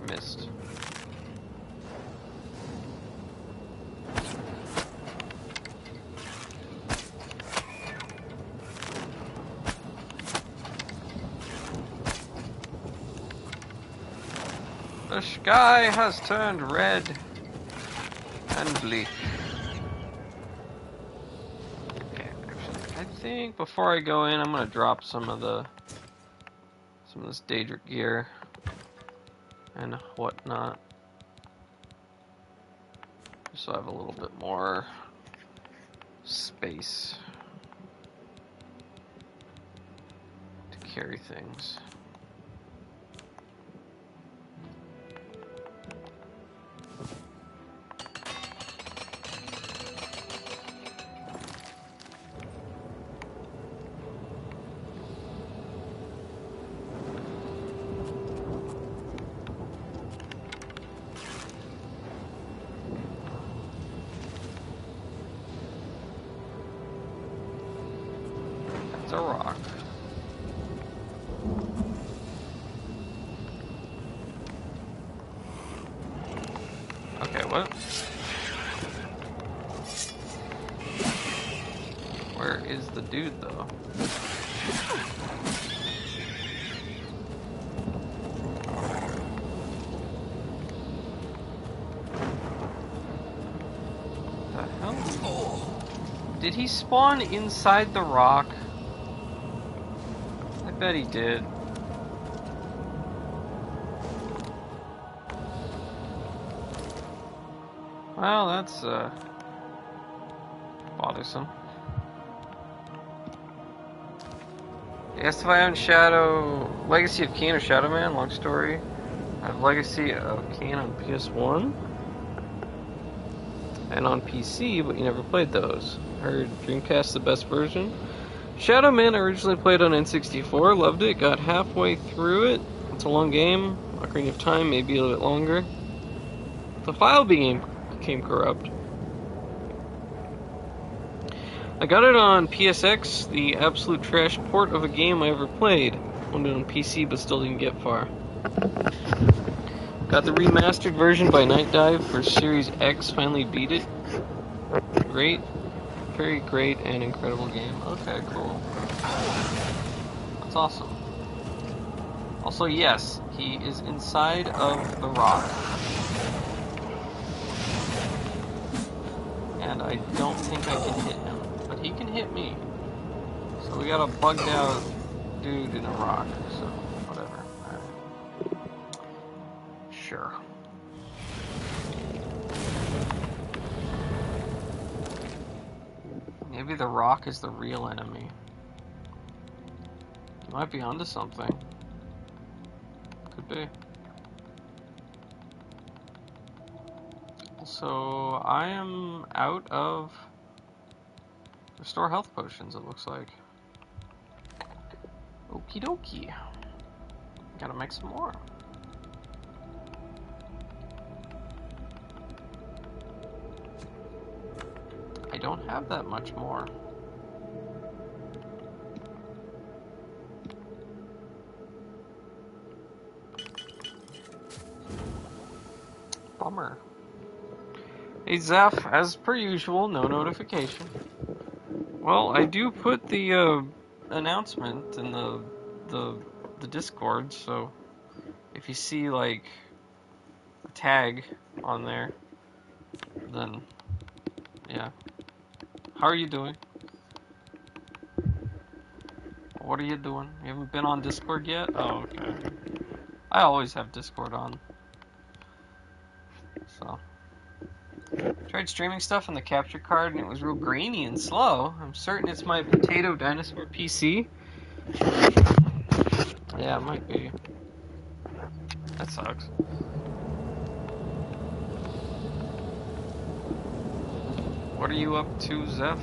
Missed. The sky has turned red and bleak. Okay, actually, I think before I go in, I'm gonna drop some of this Daedric gear and whatnot, just so I have a little bit more space to carry things. That's a rock. Okay, what? Where is the dude, though? The hell? Did he spawn inside the rock? I bet he did. Well, that's bothersome. Asked if I own Legacy of Kain or Shadow Man, long story. I have Legacy of Kain on PS1 and on PC, but you never played those. Heard Dreamcast the best version. Shadow Man I originally played on N64, loved it, got halfway through it. It's a long game, Ocarina of Time, maybe a little bit longer. The file became corrupt. I got it on PSX, the absolute trash port of a game I ever played. Owned it on PC, but still didn't get far. Got the remastered version by Night Dive for Series X, finally beat it. Great. Very great and incredible game. Okay, cool. That's awesome. Also, yes, he is inside of the rock. And I don't think I can hit him. But he can hit me. So we got a bugged out dude in a rock. So, whatever. Alright. Sure. Maybe the rock is the real enemy. Might be onto something. Could be. So I am out of restore health potions, it looks like. Okie dokie. Gotta make some more. I don't have that much more. Bummer. Hey Zeph, as per usual, no notification. Well, I do put the announcement in the Discord, so if you see like a tag on there, then yeah. How are you doing? What are you doing? You haven't been on Discord yet? Oh, okay. I always have Discord on. So. Tried streaming stuff on the capture card and it was real grainy and slow. I'm certain it's my potato dinosaur PC. Yeah, it might be. That sucks. What are you up to, Zeph?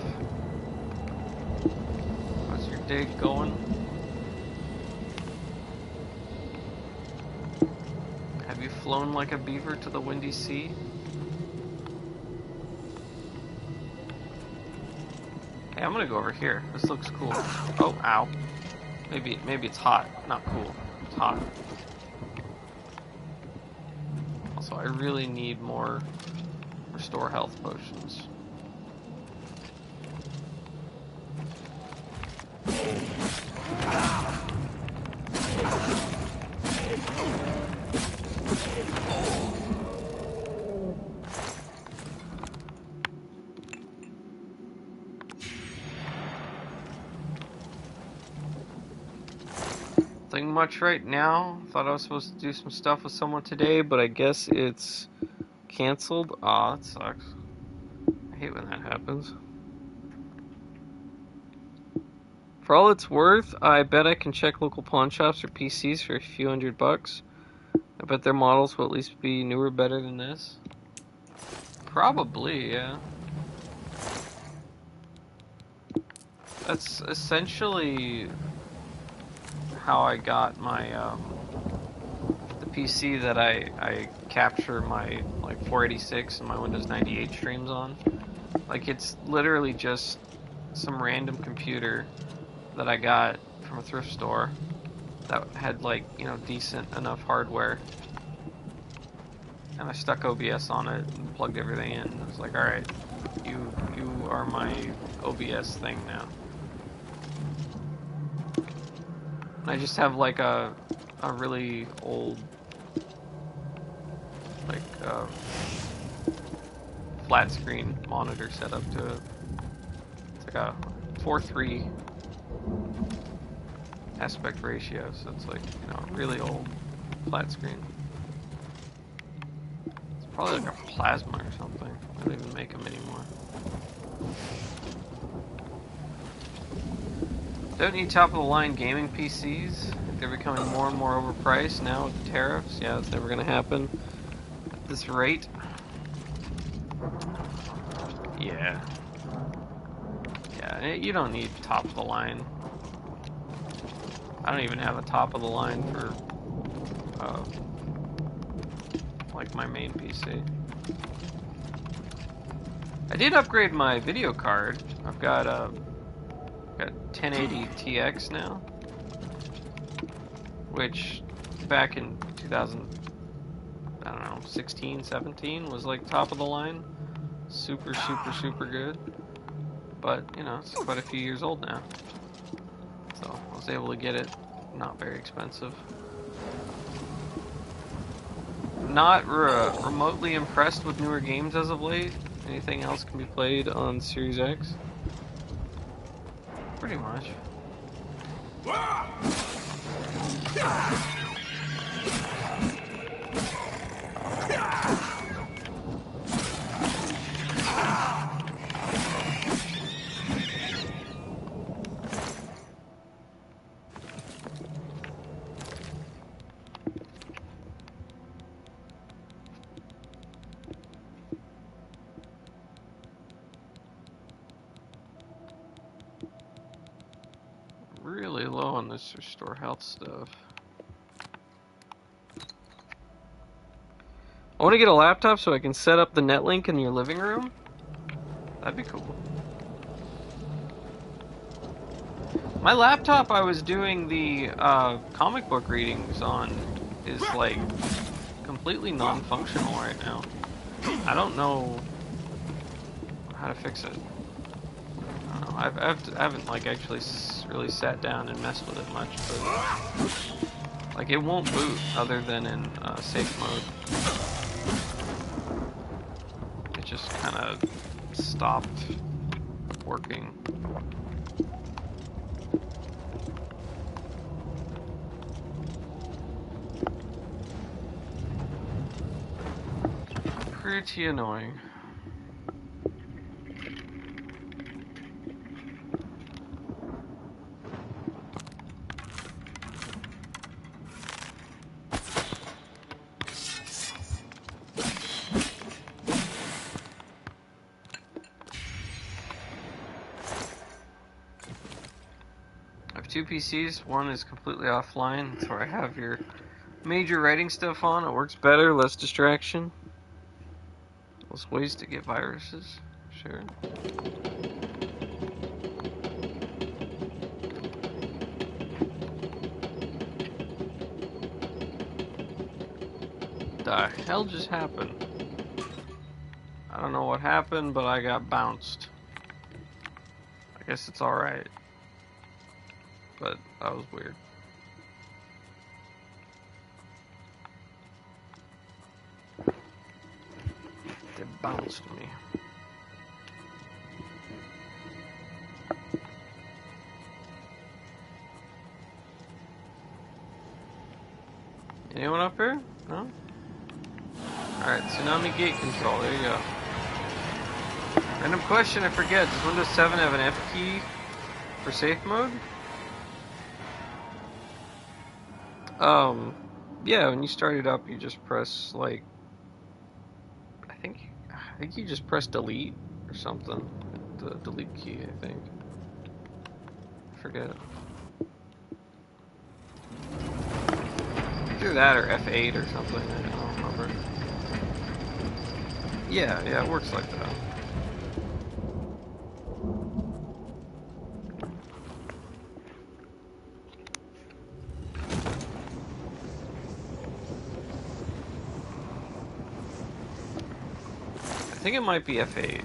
How's your day going? Have you flown like a beaver to the windy sea? Hey, I'm gonna go over here. This looks cool. Oh, ow. Maybe it's hot. Not cool. It's hot. Also, I really need more restore health potions. Nothing much right now. Thought I was supposed to do some stuff with someone today, but I guess it's canceled. Aw, that sucks. I hate when that happens. For all it's worth, I bet I can check local pawn shops or PCs for a few $100. I bet their models will at least be newer, better than this. Probably, yeah. That's essentially how I got my the PC that I capture my like 486 and my Windows 98 streams on. Like, it's literally just some random computer that I got from a thrift store that had, like, you know, decent enough hardware, and I stuck OBS on it and plugged everything in. I was like, all right, you are my OBS thing now. I just have like a really old, like, flat screen monitor set up to it. It's like a 4:3 aspect ratio, so it's like, you know, really old flat screen. It's probably like a plasma or something. I don't even make them anymore. Don't need top-of-the-line gaming PCs. They're becoming more and more overpriced now with the tariffs. Yeah, it's never going to happen at this rate. Yeah. Yeah, you don't need top-of-the-line. I don't even have a top-of-the-line for, like, my main PC. I did upgrade my video card. I've got a 1080 TX now, which back in 2016, 17 was like top of the line, super good. But you know, it's quite a few years old now, so I was able to get it not very expensive. Not remotely impressed with newer games as of late. Anything else can be played on Series X? Pretty much. Really low on this restore health stuff. I want to get a laptop so I can set up the netlink in your living room. That'd be cool. My laptop I was doing the comic book readings on is like completely non-functional right now. I don't know how to fix it. I don't know. I haven't like actually really sat down and messed with it much, but like it won't boot other than in safe mode. It just kind of stopped working. Pretty annoying. I have two PCs. One is completely offline. That's where I have your major writing stuff on. It works better, less distraction. Less ways to get viruses. Sure. The hell just happened? I don't know what happened, but I got bounced. I guess it's alright. But that was weird. They bounced me. Anyone up here? No? Alright, Tsunami Gate Control, there you go. Random question, I forget. Does Windows 7 have an F key for safe mode? Yeah, when you start it up, you just press, like, I think you just press delete or something. The delete key, I think. I forget. Either that or F8 or something, I don't remember. Yeah, it works like that. I think it might be F8.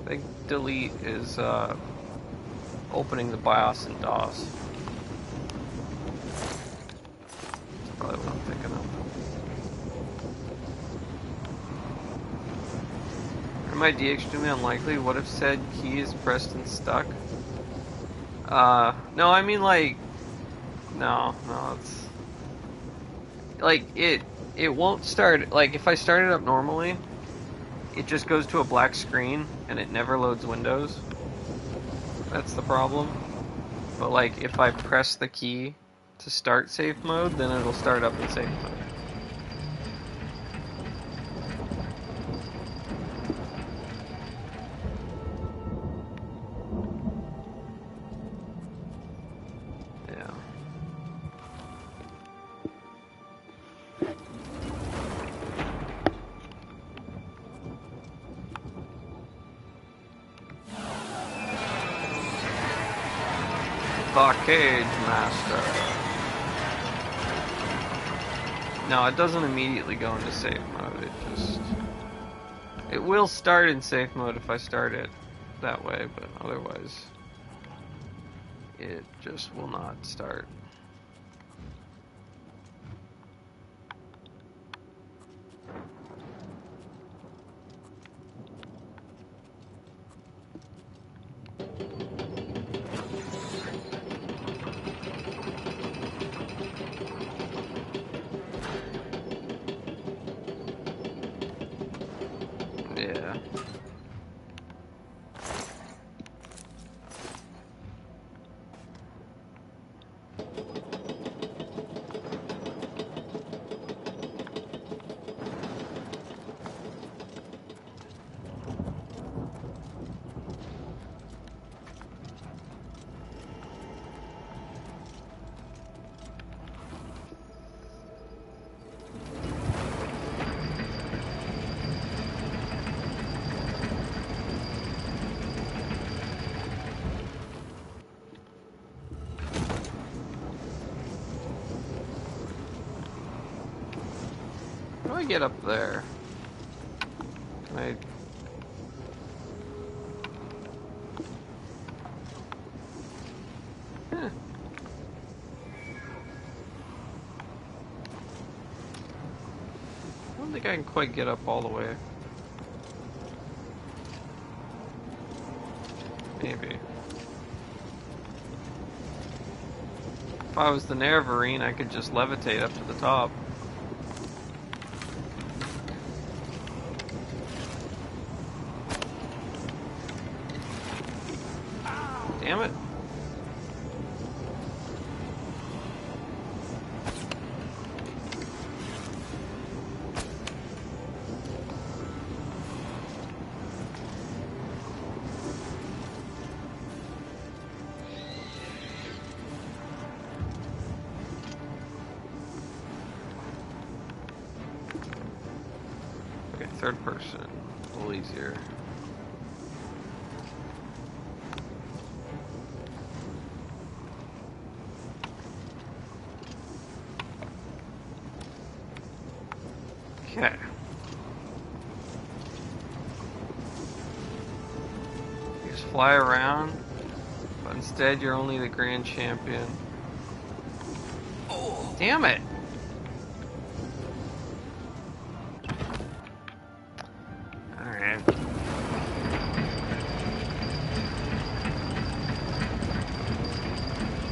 I think delete is opening the BIOS and DOS. That's probably what I'm thinking of. It might be extremely unlikely. What if said key is pressed and stuck? No, I mean like, no, it's like it won't start. Like if I start it up normally, it just goes to a black screen and it never loads Windows. That's the problem. But like if I press the key to start safe mode, then it'll start up in safe mode. Yeah. The Cage Master. No, it doesn't immediately go into safe mode. It will start in safe mode if I start it that way, but otherwise it just will not start. Yeah. How do I get up there? Can I... think I can quite get up all the way. Maybe. If I was the Nerevarine, I could just levitate up to the top. Damn it. Okay, third person. A little easier. Okay. You just fly around, but instead you're only the grand champion. Oh, damn it! Alright.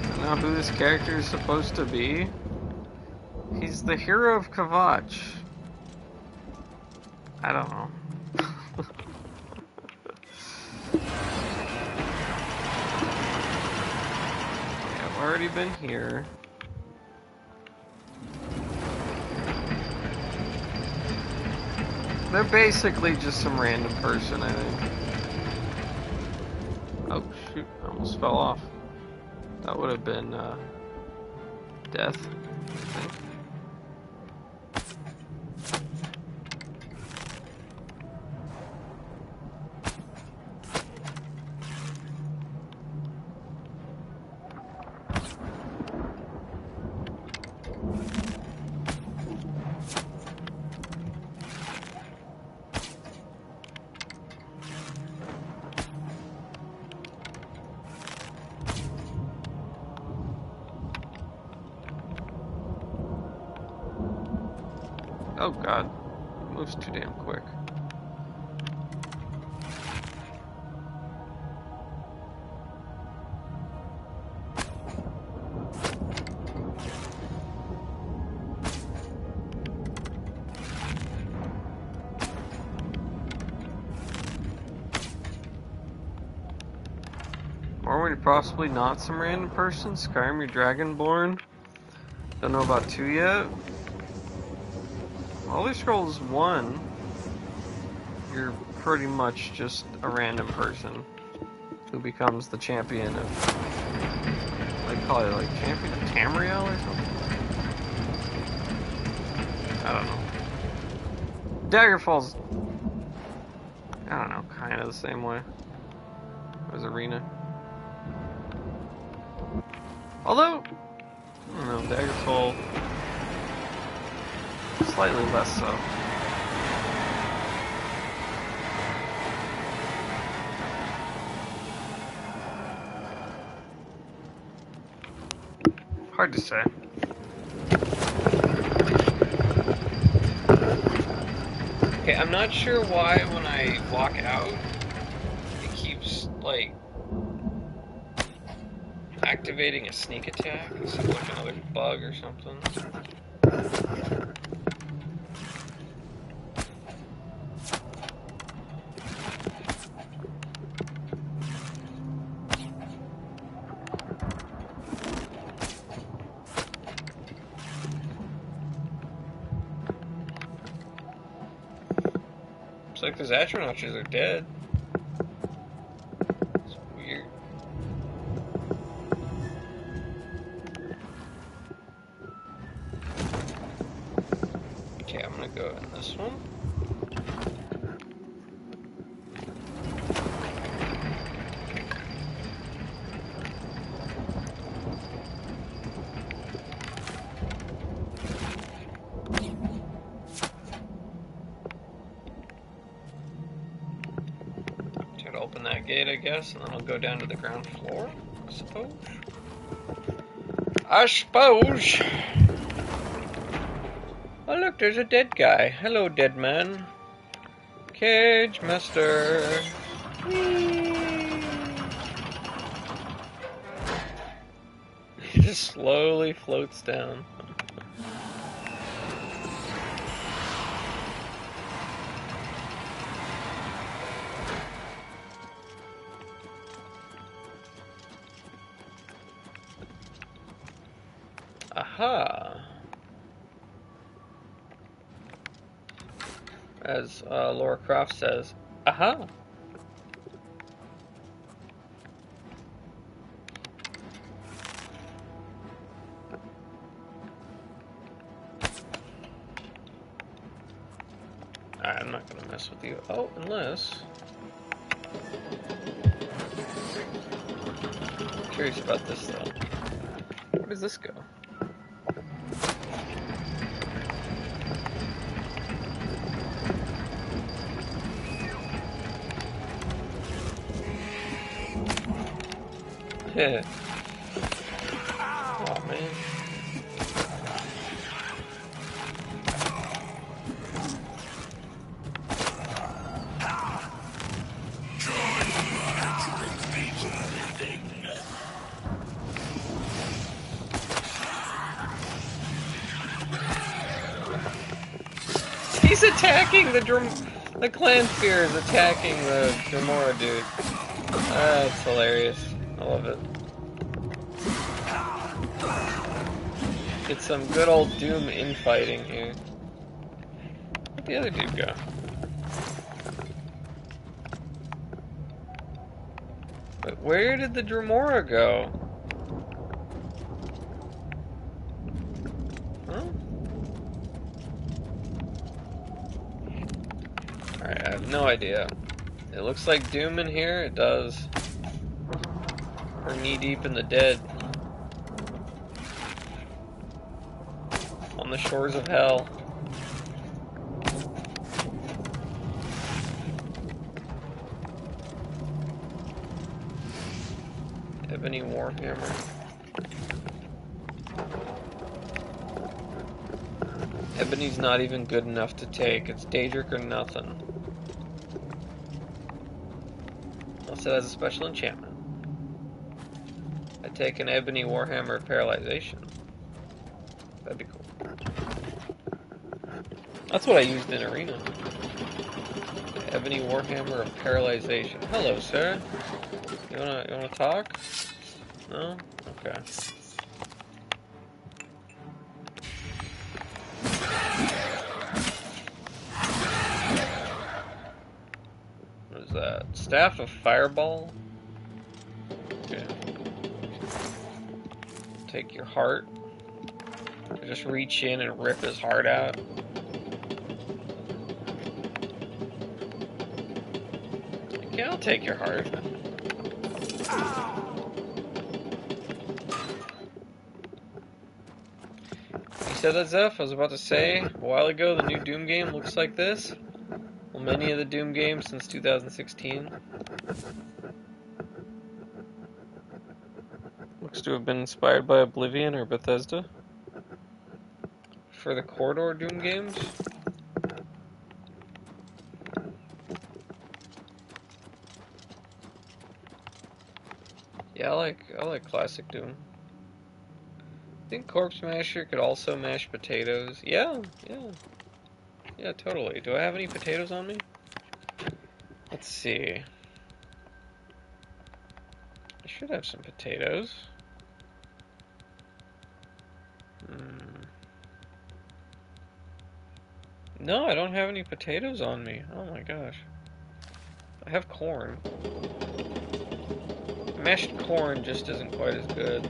I don't know who this character is supposed to be. He's the hero of Kavach. I don't know. Okay, I've already been here. They're basically just some random person, I think. Oh shoot, I almost fell off. That would have been death, I think. Oh god, it moves too damn quick. Or were you possibly not some random person? Skyrim, you're Dragonborn? Don't know about 2 yet? Elder Scrolls 1, you're pretty much just a random person who becomes the champion of, I call it like champion of Tamriel or something? I don't know. Daggerfall's, I don't know, kind of the same way as Arena. Although, I don't know, Daggerfall, slightly less so. Hard to say. Okay, I'm not sure why when I walk out, it keeps, like, activating a sneak attack. This is like another bug or something. Looks like those Atronachs are dead. It's weird. Okay, I'm gonna go in this one. Open that gate, I guess, and then I'll go down to the ground floor, I suppose. Oh look, there's a dead guy. Hello, dead man. Cage Master. Whee! He just slowly floats down. Aha! As Laura Croft says, aha! I'm not gonna mess with you. Oh, unless... I'm curious about this though. Where does this go? Yeah. Oh man. He's attacking the clan spear is attacking the Dremora dude. That's hilarious. I love it. Get some good old Doom infighting here. Where'd the other dude go? But where did the Dremora go? Huh? Alright, I have no idea. It looks like Doom in here, it does. We're knee deep in the dead. On the shores of hell. Ebony Warhammer. Ebony's not even good enough to take. It's Daedric or nothing. Unless it has a special enchantment. I take an Ebony Warhammer Paralyzation. That'd be cool. That's what I used in Arena. Ebony Warhammer of Paralyzation. Hello, sir. You wanna talk? No? Okay. What is that? Staff of Fireball? Okay. Take your heart. Just reach in and rip his heart out. Okay, I'll take your heart. You said that, Zeph? I was about to say, a while ago, the new Doom game looks like this. Well, many of the Doom games since 2016. Looks to have been inspired by Oblivion or Bethesda. For the Corridor Doom games. Yeah, I like classic Doom. I think Corpse Masher could also mash potatoes. Yeah, totally. Do I have any potatoes on me? Let's see. I should have some potatoes. No, I don't have any potatoes on me. Oh my gosh. I have corn. Mashed corn just isn't quite as good.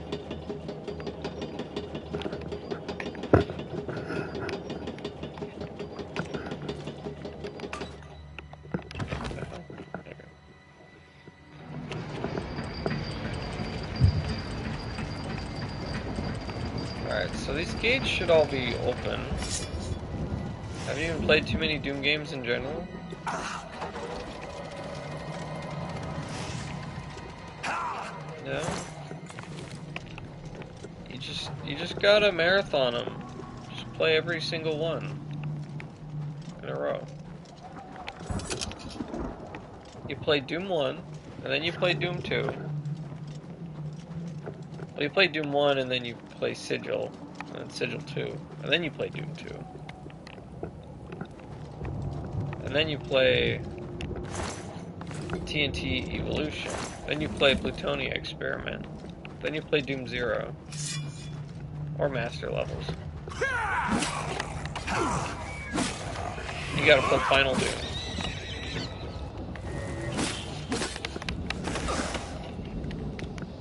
Alright, so these gates should all be open. Haven't even played too many Doom games in general. No? You just gotta marathon them. Just play every single one in a row. You play Doom 1, and then you play Doom 2. Well, you play Doom 1, and then you play Sigil, and then Sigil 2, and then you play Doom 2. And then you play TNT Evolution. Then you play Plutonia Experiment. Then you play Doom 0. Or Master Levels. You gotta play Final Doom.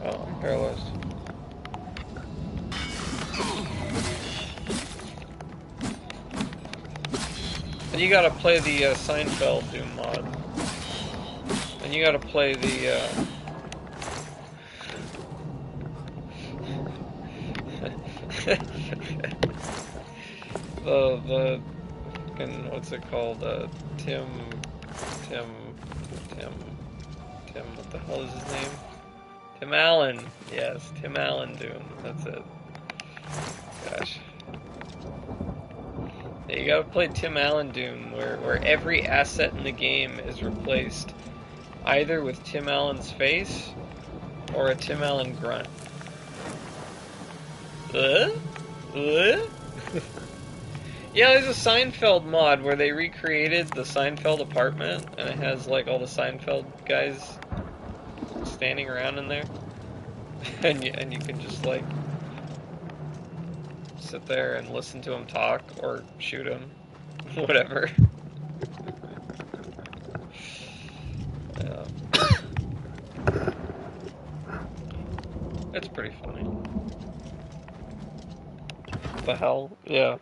Oh, I'm paralyzed. And you gotta play the Seinfeld Doom mod. And you gotta play the the fucking, what's it called? Tim, what the hell is his name? Tim Allen. Yes, Tim Allen Doom. That's it. Gosh. Yeah, you gotta play Tim Allen Doom, where every asset in the game is replaced either with Tim Allen's face or a Tim Allen grunt. Yeah, there's a Seinfeld mod where they recreated the Seinfeld apartment, and it has like all the Seinfeld guys standing around in there, and you can just like sit there and listen to them talk or shoot them, whatever. It's pretty funny. What the hell? Yeah.